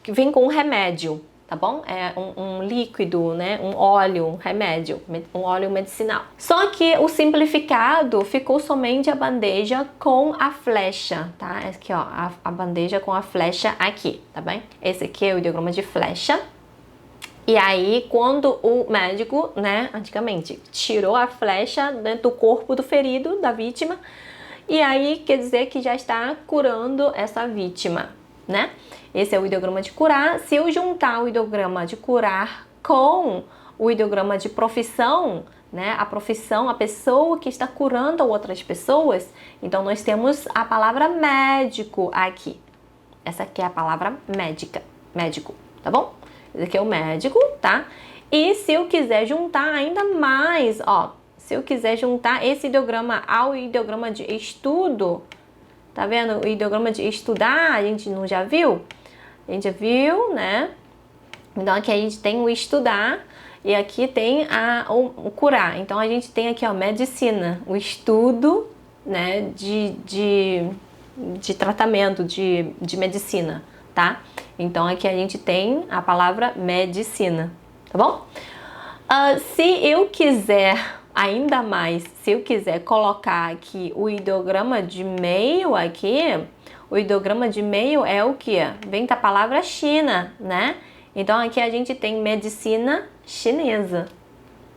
vem com um remédio, tá bom? É um líquido, né, um óleo, um remédio, um óleo medicinal. Só que o simplificado ficou somente a bandeja com a flecha, tá? Aqui, ó, a bandeja com a flecha aqui, tá bem? Esse aqui é o ideograma de flecha. E aí, quando o médico, né, antigamente, tirou a flecha dentro do corpo do ferido, da vítima, e aí quer dizer que já está curando essa vítima, né? Esse é o ideograma de curar. Se eu juntar o ideograma de curar com o ideograma de profissão, né, a profissão, a pessoa que está curando outras pessoas, então nós temos a palavra médico aqui. Essa aqui é a palavra médica, médico, tá bom? Esse aqui é o médico, tá? E se eu quiser juntar ainda mais, ó, se eu quiser juntar esse ideograma ao ideograma de estudo, tá vendo? O ideograma de estudar, a gente não já viu? A gente viu, né? Então aqui a gente tem o estudar e aqui tem o curar. Então a gente tem aqui, ó, medicina, o estudo, né, de tratamento, de medicina, tá? Então aqui a gente tem a palavra medicina, tá bom? Se eu quiser ainda mais, se eu quiser colocar aqui o ideograma de meio aqui, o ideograma de meio é o que? Vem da palavra China, né? Então aqui a gente tem medicina chinesa,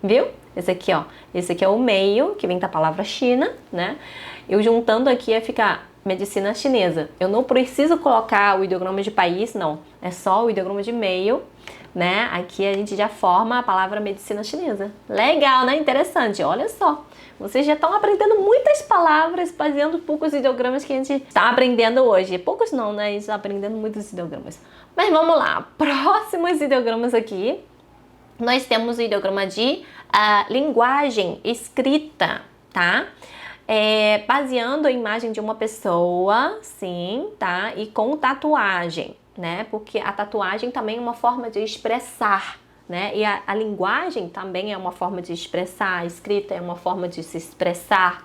viu? Esse aqui, ó, esse aqui é o meio, que vem da palavra China, né? Eu juntando aqui ia ficar medicina chinesa. Eu não preciso colocar o ideograma de país, não. É só o ideograma de meio, né? Aqui a gente já forma a palavra medicina chinesa. Legal, né? Interessante. Olha só. Vocês já estão aprendendo muitas palavras fazendo poucos ideogramas que a gente está aprendendo hoje. Poucos não, né? A gente está aprendendo muitos ideogramas. Mas vamos lá. Próximos ideogramas aqui. Nós temos o ideograma de linguagem escrita, tá? baseando a imagem de uma pessoa, sim, tá? E com tatuagem, né? Porque a tatuagem também é uma forma de expressar, né? E a linguagem também é uma forma de expressar, a escrita é uma forma de se expressar.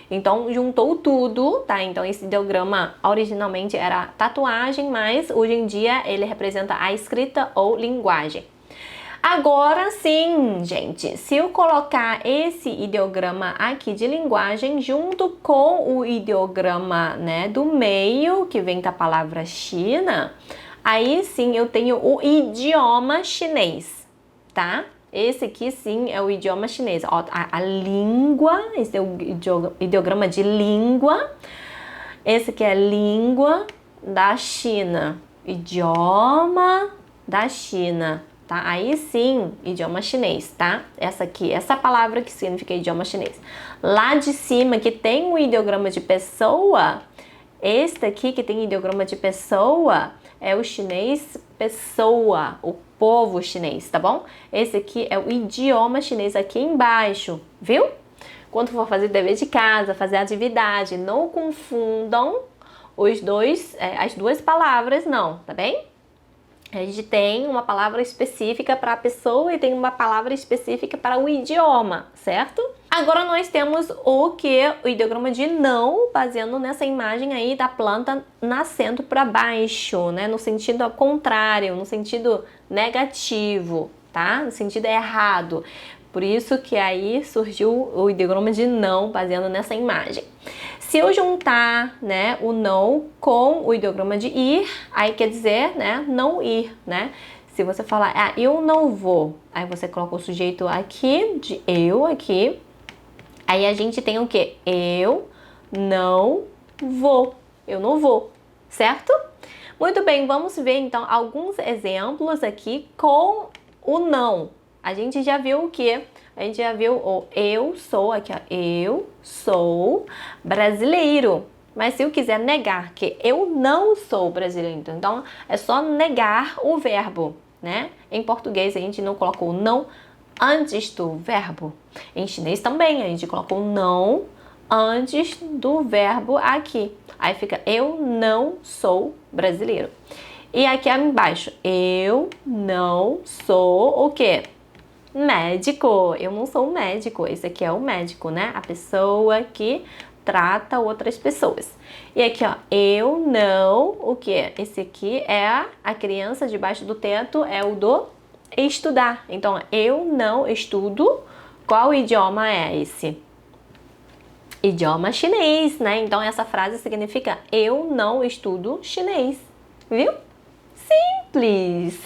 Então, juntou tudo, tá? Então, esse ideograma originalmente era tatuagem, mas hoje em dia ele representa a escrita ou linguagem. Agora sim, gente, se eu colocar esse ideograma aqui de linguagem junto com o ideograma, né, do meio, que vem da palavra China, aí sim eu tenho o idioma chinês, tá? Esse aqui sim é o idioma chinês. Ó, a língua, esse é o ideograma de língua. Esse aqui é a língua da China. Idioma da China, tá? Aí sim, idioma chinês, tá? Essa palavra que significa idioma chinês. Lá de cima que tem o ideograma de pessoa, este aqui que tem ideograma de pessoa é o chinês pessoa, o povo chinês, tá bom? Esse aqui é o idioma chinês aqui embaixo, viu? Quando for fazer dever de casa, fazer atividade, não confundam as duas palavras, não, tá bem? A gente tem uma palavra específica para a pessoa e tem uma palavra específica para o idioma, certo? Agora nós temos o ideograma de não, baseando nessa imagem aí da planta nascendo para baixo, né? No sentido ao contrário, no sentido negativo, tá? No sentido errado. Por isso que aí surgiu o ideograma de não, baseando nessa imagem. Se eu juntar, né, o não com o ideograma de ir, aí quer dizer, né, não ir, né? Se você falar, eu não vou, aí você coloca o sujeito aqui, de eu aqui, aí a gente tem o quê? Eu não vou, eu não vou, certo? Muito bem, vamos ver então alguns exemplos aqui com o não. A gente já viu o quê? A gente já viu o eu sou, aqui ó, eu sou brasileiro. Mas se eu quiser negar que eu não sou brasileiro, então é só negar o verbo, né? Em português a gente não colocou não antes do verbo. Em chinês também a gente colocou não antes do verbo aqui. Aí fica eu não sou brasileiro. E aqui embaixo, eu não sou o quê? Médico. Eu não sou médico. Esse aqui é o médico, né? A pessoa que trata outras pessoas. E aqui, ó, eu não, o quê? Esse aqui é a criança debaixo do teto, é o do estudar. Então, eu não estudo. Qual idioma é esse? Idioma chinês, né? Então, essa frase significa eu não estudo chinês. Viu? Simples!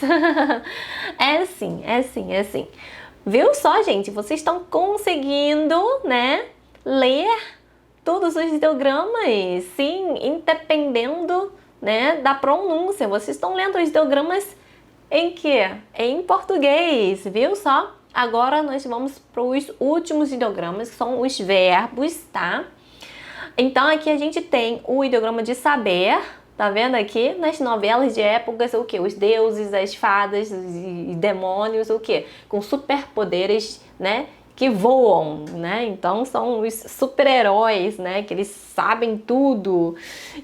É assim, é assim, é assim. Viu só, gente? Vocês estão conseguindo, né, ler todos os ideogramas, sim, independendo, né, da pronúncia. Vocês estão lendo os ideogramas em quê? Em português, viu só? Agora nós vamos para os últimos ideogramas, que são os verbos, tá? Então aqui a gente tem o ideograma de saber. Tá vendo aqui? Nas novelas de épocas, o que? Os deuses, as fadas e demônios, o que? Com superpoderes, né? Que voam, né? Então, são os super-heróis, né? Que eles sabem tudo.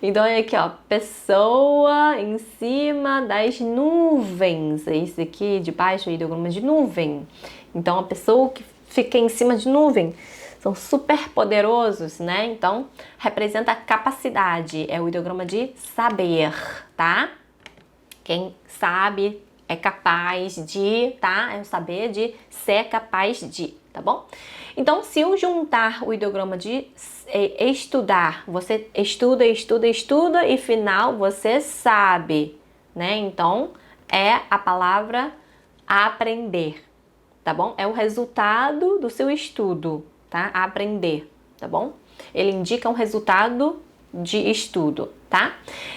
Então, é aqui, ó. Pessoa em cima das nuvens. Esse aqui, de baixo, é o ideograma de nuvem. Então, a pessoa que fica em cima de nuvem. São super poderosos, né? Então, representa a capacidade. É o ideograma de saber, tá? Quem sabe é capaz de, tá? É o saber de ser capaz de, tá bom? Então, se eu juntar o ideograma de estudar, você estuda, estuda, estuda e final você sabe, né? Então, é a palavra aprender, tá bom? É o resultado do seu estudo. Tá? Aprender, tá bom? Ele indica um resultado de estudo, tá?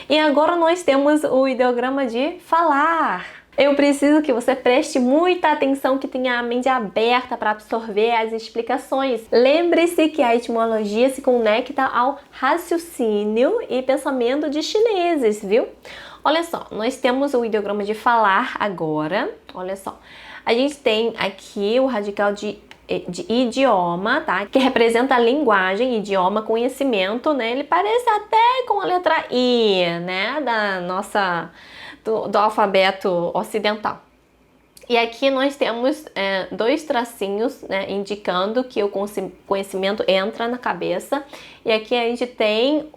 E agora nós temos o ideograma de falar. Eu preciso que você preste muita atenção, que tenha a mente aberta para absorver as explicações. Lembre-se que a etimologia se conecta ao raciocínio e pensamento de chineses, viu? Olha só, nós temos o ideograma de falar agora. Olha só, a gente tem aqui o radical de de idioma, tá? Que representa a linguagem, idioma, conhecimento, né? Ele parece até com a letra I, né? Do alfabeto ocidental. E aqui nós temos dois tracinhos, né, indicando que o conhecimento entra na cabeça. E aqui a gente tem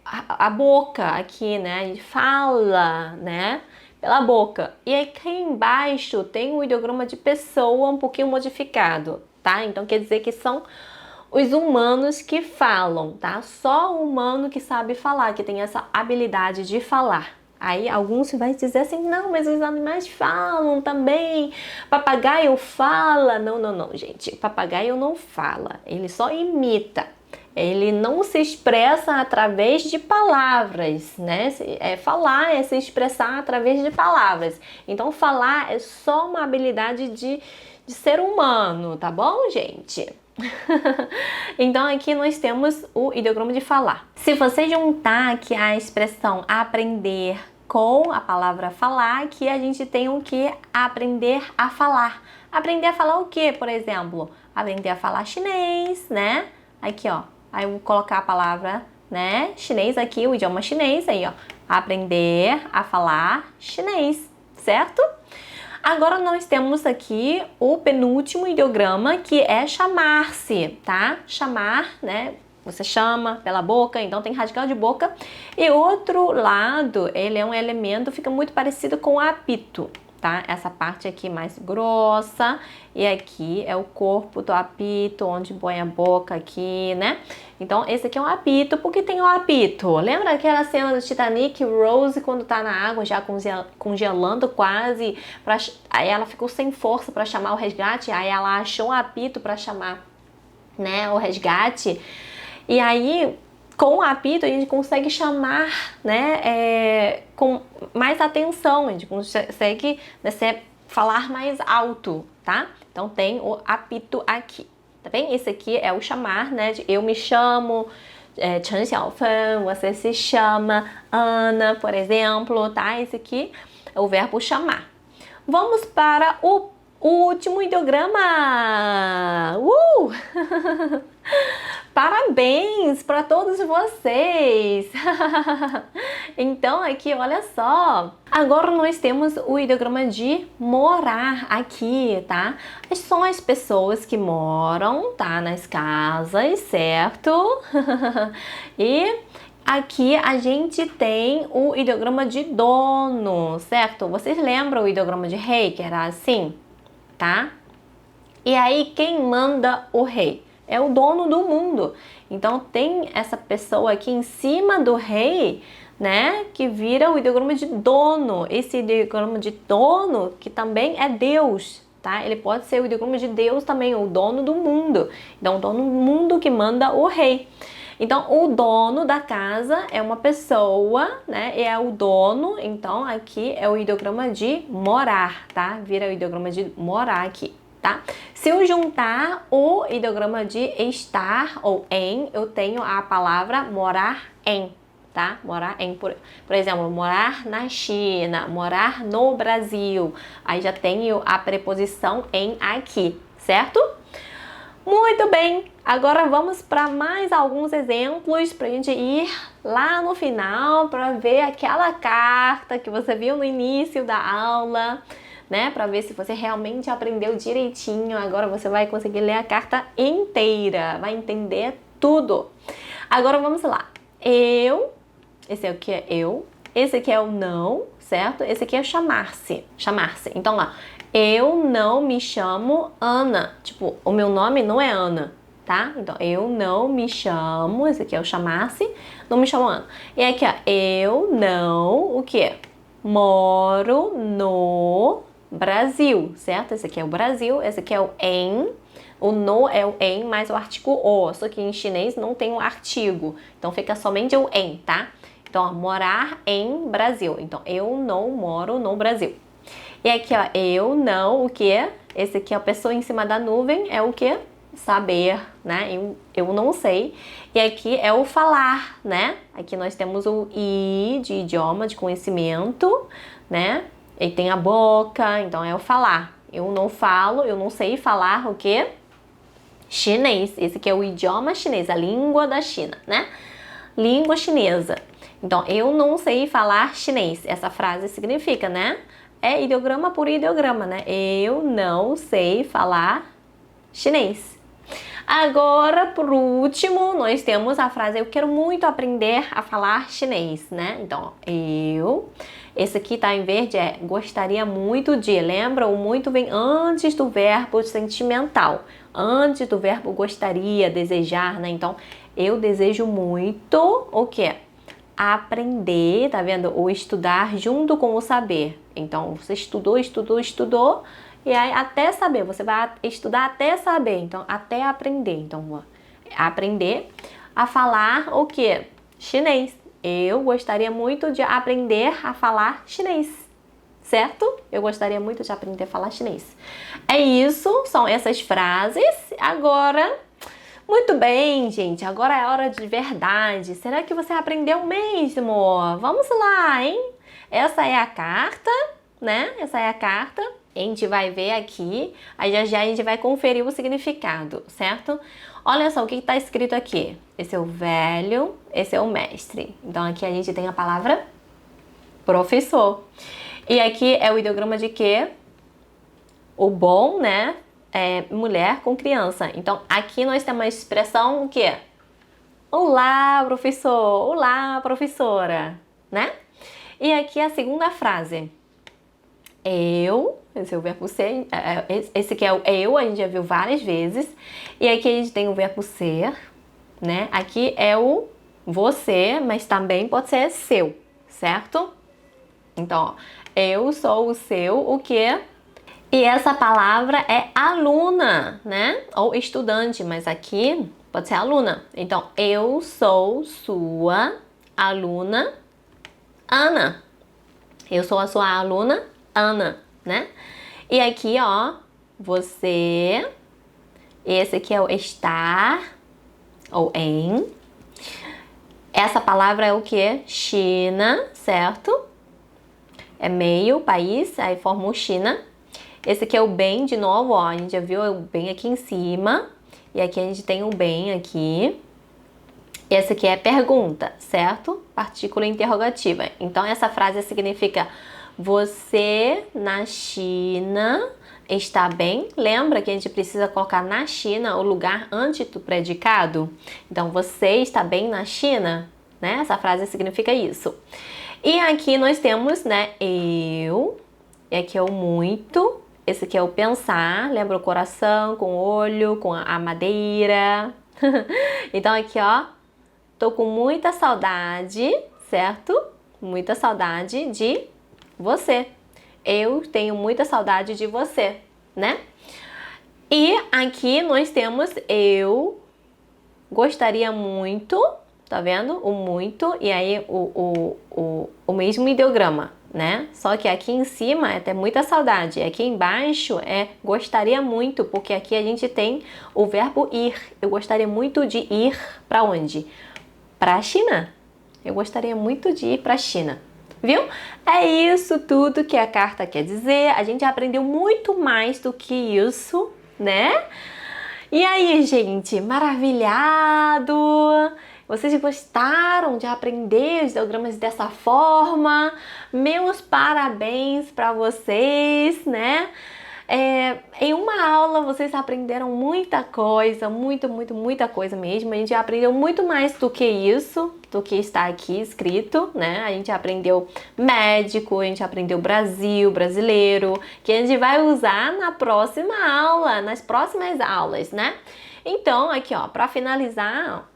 a boca, aqui, né, a gente fala, né, pela boca. E aqui embaixo tem o ideograma de pessoa um pouquinho modificado, tá? Então quer dizer que são os humanos que falam, tá? Só o humano que sabe falar, que tem essa habilidade de falar. Aí alguns vai dizer assim, não, mas os animais falam também, papagaio fala. Não, gente, papagaio não fala, ele só imita. Ele não se expressa através de palavras, né? Falar é se expressar através de palavras. Então falar é só uma habilidade de ser humano, tá bom, gente? Então aqui nós temos o ideograma de falar. Se você juntar aqui a expressão aprender com a palavra falar, aqui a gente tem o que? Aprender a falar. Aprender a falar o que, por exemplo? Aprender a falar chinês, né? Aqui, ó. Aí eu vou colocar a palavra, né, chinês aqui, o idioma chinês, aí, ó. Aprender a falar chinês, certo? Agora nós temos aqui o penúltimo ideograma, que é chamar-se, tá? Chamar, né? Você chama pela boca, então tem radical de boca. E outro lado, ele é um elemento, fica muito parecido com o apito, tá? Essa parte aqui mais grossa, e aqui é o corpo do apito, onde põe a boca aqui, né? Então esse aqui é um apito, porque tem o apito. Lembra aquela cena do Titanic, Rose quando tá na água já congelando quase, aí ela ficou sem força para chamar o resgate, aí ela achou um apito para chamar, né, o resgate. E aí, com o apito, a gente consegue chamar, né, com mais atenção, a gente consegue, né, falar mais alto, tá? Então, tem o apito aqui, tá bem? Esse aqui é o chamar, né, de eu me chamo, Chen Xiaofan, você se chama Ana, por exemplo, tá? Esse aqui é o verbo chamar. Vamos para o último ideograma! Parabéns para todos vocês! Então aqui, olha só. Agora nós temos o ideograma de morar aqui, tá? São as pessoas que moram, tá? Nas casas, certo? E aqui a gente tem o ideograma de dono, certo? Vocês lembram o ideograma de rei, que era assim, tá? E aí quem manda o rei? É o dono do mundo. Então tem essa pessoa aqui em cima do rei, né, que vira o ideograma de dono. Esse ideograma de dono, que também é Deus, tá? Ele pode ser o ideograma de Deus também, o dono do mundo. Então o dono do mundo que manda o rei. Então o dono da casa é uma pessoa, né? E é o dono, então aqui é o ideograma de morar, tá? Vira o ideograma de morar aqui. Tá? Se eu juntar o ideograma de estar ou em, eu tenho a palavra morar em, tá? Morar em, por exemplo, morar na China, morar no Brasil. Aí já tenho a preposição em aqui, certo? Muito bem, agora vamos para mais alguns exemplos para a gente ir lá no final para ver aquela carta que você viu no início da aula, né? Para ver se você realmente aprendeu direitinho. Agora você vai conseguir ler a carta inteira, vai entender tudo. Agora vamos lá. Esse é o que é eu. Esse aqui é o não, certo? Esse aqui é chamar-se. Chamar-se. Então lá, eu não me chamo Ana. Tipo, o meu nome não é Ana, tá? Então, eu não me chamo. Esse aqui é o chamar-se. Não me chamo Ana. E aqui, ó, eu não, o que? Moro no Brasil, certo? Esse aqui é o Brasil, esse aqui é o em, o no é o em mais o artigo o, só que em chinês não tem o artigo, então fica somente o em, tá? Então, ó, morar em Brasil, então eu não moro no Brasil. E aqui, ó, eu não, o que? Esse aqui é a pessoa em cima da nuvem, é o que? Saber, né? Eu não sei. E aqui é o falar, né? Aqui nós temos o i de idioma, de conhecimento, né? E tem a boca, então é o falar. Eu não falo, eu não sei falar o quê? Chinês, esse aqui é o idioma chinês, a língua da China, né? Língua chinesa. Então, eu não sei falar chinês. Essa frase significa, né? É ideograma por ideograma, né? Eu não sei falar chinês. Agora, por último, nós temos a frase eu quero muito aprender a falar chinês, né? Então, esse aqui tá em verde, é gostaria muito de. Lembra? O muito vem antes do verbo sentimental. Antes do verbo gostaria, desejar, né? Então, eu desejo muito o quê? Aprender, tá vendo? Ou estudar junto com o saber. Então, você estudou, e aí até saber, você vai estudar até saber, então até aprender. Então, aprender a falar o quê? Chinês. Eu gostaria muito de aprender a falar chinês, certo? Eu gostaria muito de aprender a falar chinês. É isso, são essas frases. Agora, muito bem, gente, agora é hora de verdade. Será que você aprendeu mesmo? Vamos lá, hein? Essa é a carta, né? Essa é a carta. A gente vai ver aqui, aí já a gente vai conferir o significado, certo? Olha só o que está escrito aqui. Esse é o velho, esse é o mestre. Então aqui a gente tem a palavra professor. E aqui é o ideograma de quê? O bom, né? É mulher com criança. Então aqui nós temos a expressão o quê? Olá, professor! Olá, professora! Né? E aqui a segunda frase. Esse é o verbo ser, esse aqui é o eu, a gente já viu várias vezes. E aqui a gente tem o verbo ser, né? Aqui é o você, mas também pode ser seu, certo? Então, ó, eu sou o seu, o quê? E essa palavra é aluna, né? Ou estudante, mas aqui pode ser aluna. Então, eu sou sua aluna, Ana. Eu sou a sua aluna, Ana, né? E aqui, ó, você. Esse aqui é o estar ou em. Essa palavra é o que? China, certo? É meio, país, aí forma o China. Esse aqui é o bem, de novo, ó, a gente já viu o bem aqui em cima. E aqui a gente tem o bem aqui. Esse aqui é pergunta, certo? Partícula interrogativa. Então, essa frase significa você na China está bem? Lembra que a gente precisa colocar na China o lugar antes do predicado? Então, você está bem na China? Né? Essa frase significa isso. E aqui nós temos, né, eu. E aqui é o muito. Esse aqui é o pensar. Lembra o coração com o olho, com a madeira. Então, aqui, ó. Tô com muita saudade, certo? Muita saudade de você. Eu tenho muita saudade de você, né? E aqui nós temos eu gostaria muito, tá vendo? O muito e aí o mesmo ideograma, né? Só que aqui em cima é ter muita saudade. Aqui embaixo é gostaria muito, porque aqui a gente tem o verbo ir. Eu gostaria muito de ir para onde? Para a China. Eu gostaria muito de ir para a China. Viu? É isso tudo que a carta quer dizer. A gente aprendeu muito mais do que isso, né? E aí, gente, maravilhado? Vocês gostaram de aprender os ideogramas dessa forma? Meus parabéns para vocês, né? Em uma aula vocês aprenderam muita coisa, muita coisa mesmo. A gente aprendeu muito mais do que isso, do que está aqui escrito, né? A gente aprendeu médico, a gente aprendeu Brasil, brasileiro, que a gente vai usar na próxima aula, nas próximas aulas, né? Então, aqui, ó, para finalizar,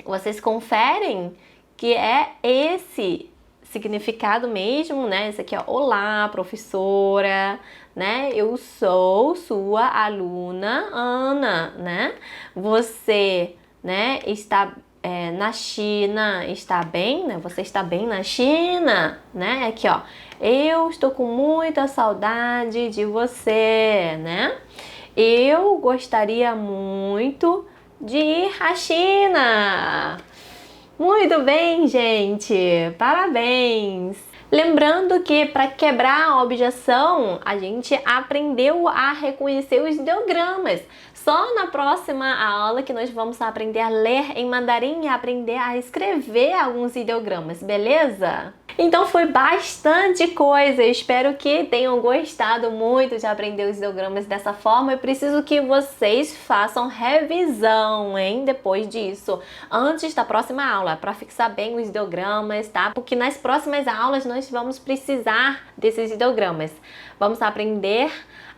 vocês conferem que é esse significado mesmo, né? Esse aqui, ó, olá, professora, né? Eu sou sua aluna Ana, né? Você, né, está na China, está bem, né? Você está bem na China, né? Aqui, ó, eu estou com muita saudade de você, né? Eu gostaria muito de ir à China. Muito bem, gente! Parabéns! Lembrando que para quebrar a objeção, a gente aprendeu a reconhecer os ideogramas. Só na próxima aula que nós vamos aprender a ler em mandarim e aprender a escrever alguns ideogramas, beleza? Então foi bastante coisa, eu espero que tenham gostado muito de aprender os ideogramas dessa forma. Eu preciso que vocês façam revisão, hein, depois disso, antes da próxima aula, para fixar bem os ideogramas, tá? Porque nas próximas aulas nós vamos precisar desses ideogramas. Vamos aprender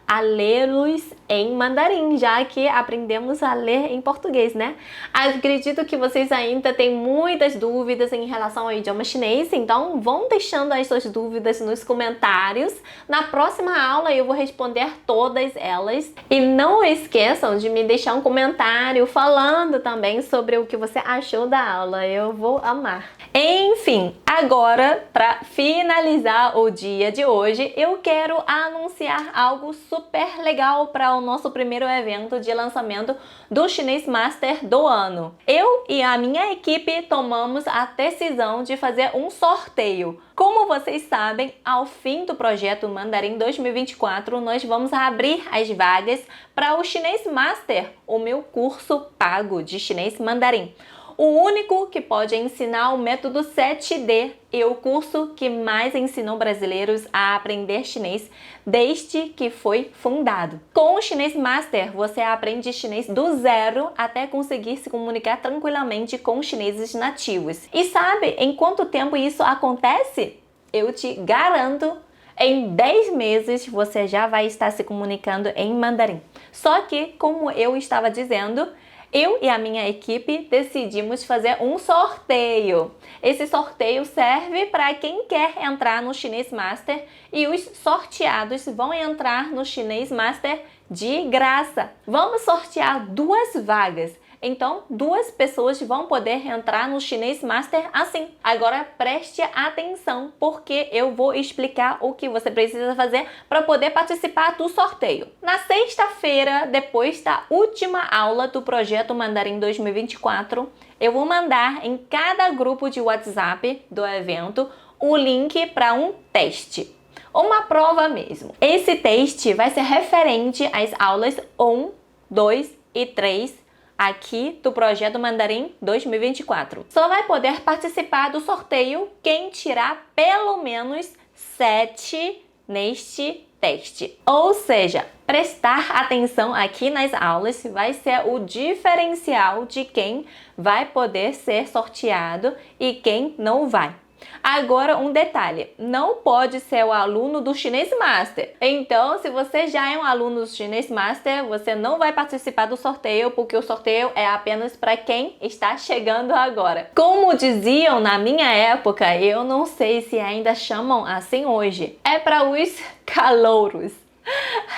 a lê-los em mandarim, já que aprendemos a ler em português, né? Acredito que vocês ainda têm muitas dúvidas em relação ao idioma chinês, então vão deixando as suas dúvidas nos comentários. Na próxima aula eu vou responder todas elas. E não esqueçam de me deixar um comentário falando também sobre o que você achou da aula, eu vou amar. Enfim, agora, para finalizar o dia de hoje, eu quero anunciar algo super legal para o nosso primeiro evento de lançamento do Chinês Master do ano. Eu e a minha equipe tomamos a decisão de fazer um sorteio. Como vocês sabem, ao fim do projeto Mandarim 2024, nós vamos abrir as vagas para o Chinês Master, o meu curso pago de chinês mandarim. O único que pode ensinar o método 7D e o curso que mais ensinou brasileiros a aprender chinês desde que foi fundado. Com o Chinês Master, você aprende chinês do zero até conseguir se comunicar tranquilamente com chineses nativos. E sabe em quanto tempo isso acontece? Eu te garanto, em 10 meses você já vai estar se comunicando em mandarim. Só que, como eu estava dizendo, eu e a minha equipe decidimos fazer um sorteio. Esse sorteio serve para quem quer entrar no Chinês Master e os sorteados vão entrar no Chinês Master de graça. Vamos sortear 2 vagas. Então, 2 pessoas vão poder entrar no Chinês Master assim. Agora preste atenção, porque eu vou explicar o que você precisa fazer para poder participar do sorteio. Na sexta-feira, depois da última aula do projeto Mandarim 2024, eu vou mandar em cada grupo de WhatsApp do evento o link para um teste. Uma prova mesmo. Esse teste vai ser referente às aulas 1, 2 e 3 aqui do Projeto Mandarim 2024. Só vai poder participar do sorteio quem tirar pelo menos 7 neste teste. Ou seja, prestar atenção aqui nas aulas vai ser o diferencial de quem vai poder ser sorteado e quem não vai. Agora, um detalhe, não pode ser o aluno do Chinês Master. Então, se você já é um aluno do Chinês Master, você não vai participar do sorteio, porque o sorteio é apenas para quem está chegando agora. Como diziam na minha época, eu não sei se ainda chamam assim hoje, é para os calouros.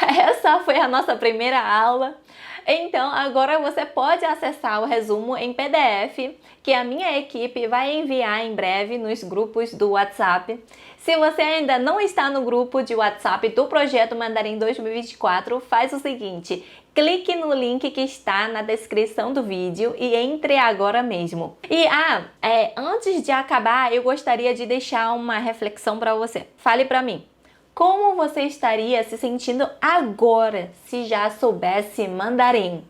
Essa foi a nossa primeira aula. Então, agora você pode acessar o resumo em PDF, que a minha equipe vai enviar em breve nos grupos do WhatsApp. Se você ainda não está no grupo de WhatsApp do Projeto Mandarim 2024, faz o seguinte, clique no link que está na descrição do vídeo e entre agora mesmo. E antes de acabar, eu gostaria de deixar uma reflexão para você. Fale para mim. Como você estaria se sentindo agora se já soubesse mandarim?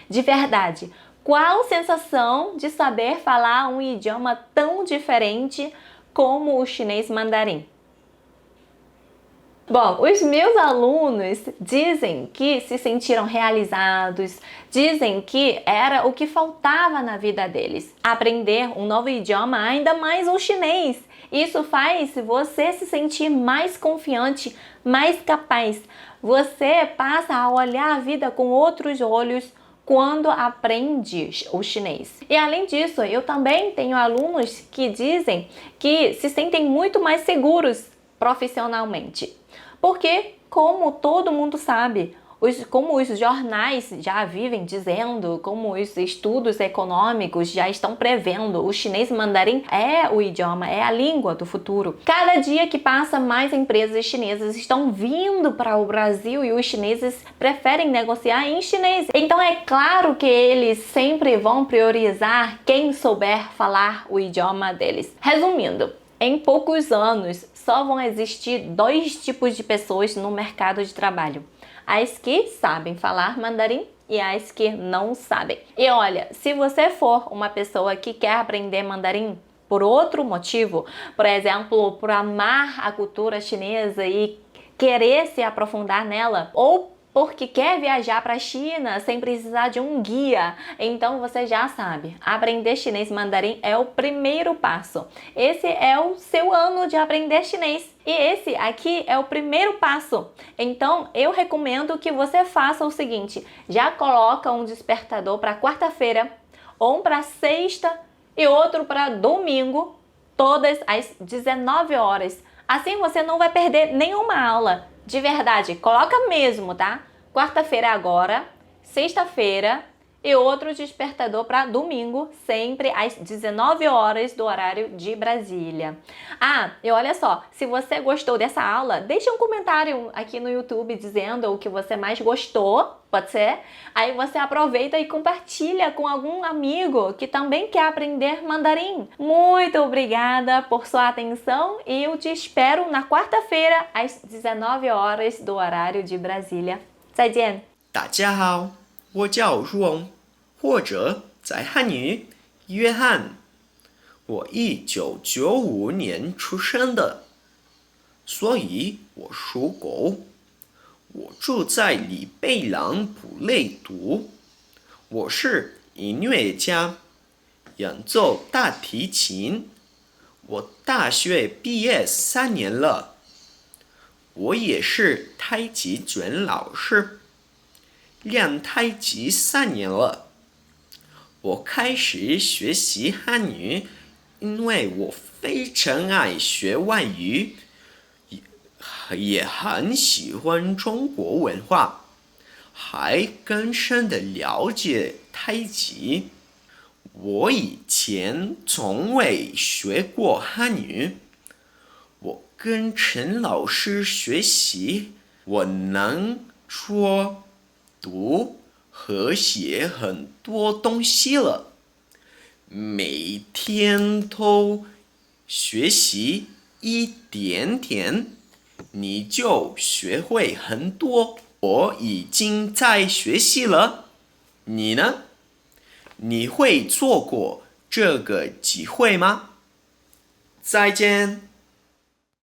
De verdade, qual sensação de saber falar um idioma tão diferente como o chinês mandarim? Bom, os meus alunos dizem que se sentiram realizados, dizem que era o que faltava na vida deles. Aprender um novo idioma, ainda mais o chinês. Isso faz você se sentir mais confiante, mais capaz. Você passa a olhar a vida com outros olhos quando aprende o chinês. E além disso, eu também tenho alunos que dizem que se sentem muito mais seguros profissionalmente. Porque, como todo mundo sabe, como os jornais já vivem dizendo, como os estudos econômicos já estão prevendo, o chinês mandarim é o idioma, é a língua do futuro. Cada dia que passa, mais empresas chinesas estão vindo para o Brasil e os chineses preferem negociar em chinês. Então é claro que eles sempre vão priorizar quem souber falar o idioma deles. Resumindo, em poucos anos, só vão existir 2 tipos de pessoas no mercado de trabalho. As que sabem falar mandarim e as que não sabem. E olha, se você for uma pessoa que quer aprender mandarim por outro motivo, por exemplo, por amar a cultura chinesa e querer se aprofundar nela, ou porque quer viajar para a China sem precisar de um guia, então você já sabe, aprender chinês mandarim é o primeiro passo. Esse é o seu ano de aprender chinês e esse aqui é o primeiro passo. Então eu recomendo que você faça o seguinte: já coloca um despertador para quarta-feira, um para sexta e outro para domingo, todas às 19 horas. Assim você não vai perder nenhuma aula. De verdade, coloca mesmo, tá? Quarta-feira agora, sexta-feira e outro despertador para domingo, sempre às 19 horas do horário de Brasília. Ah, e olha só, se você gostou dessa aula, deixa um comentário aqui no YouTube dizendo o que você mais gostou, pode ser? Aí você aproveita e compartilha com algum amigo que também quer aprender mandarim. Muito obrigada por sua atenção e eu te espero na quarta-feira às 19 horas do horário de Brasília. 再见。大家好，我叫荣，或者在汉语约翰。我1995年出生的，所以我属狗。我住在里贝朗普雷图。我是音乐家，演奏大提琴。我大学毕业3年了。我也是太极拳老师，练太极3年了。我开始学习汉语，因为我非常爱学外语，也很喜欢中国文化，还更深地了解太极。我以前从未学过汉语。我跟陈老师学习，我能说、读和写很多东西了。每天都学习一点点，你就学会很多。我已经在学习了，你呢？你会错过这个机会吗？再见。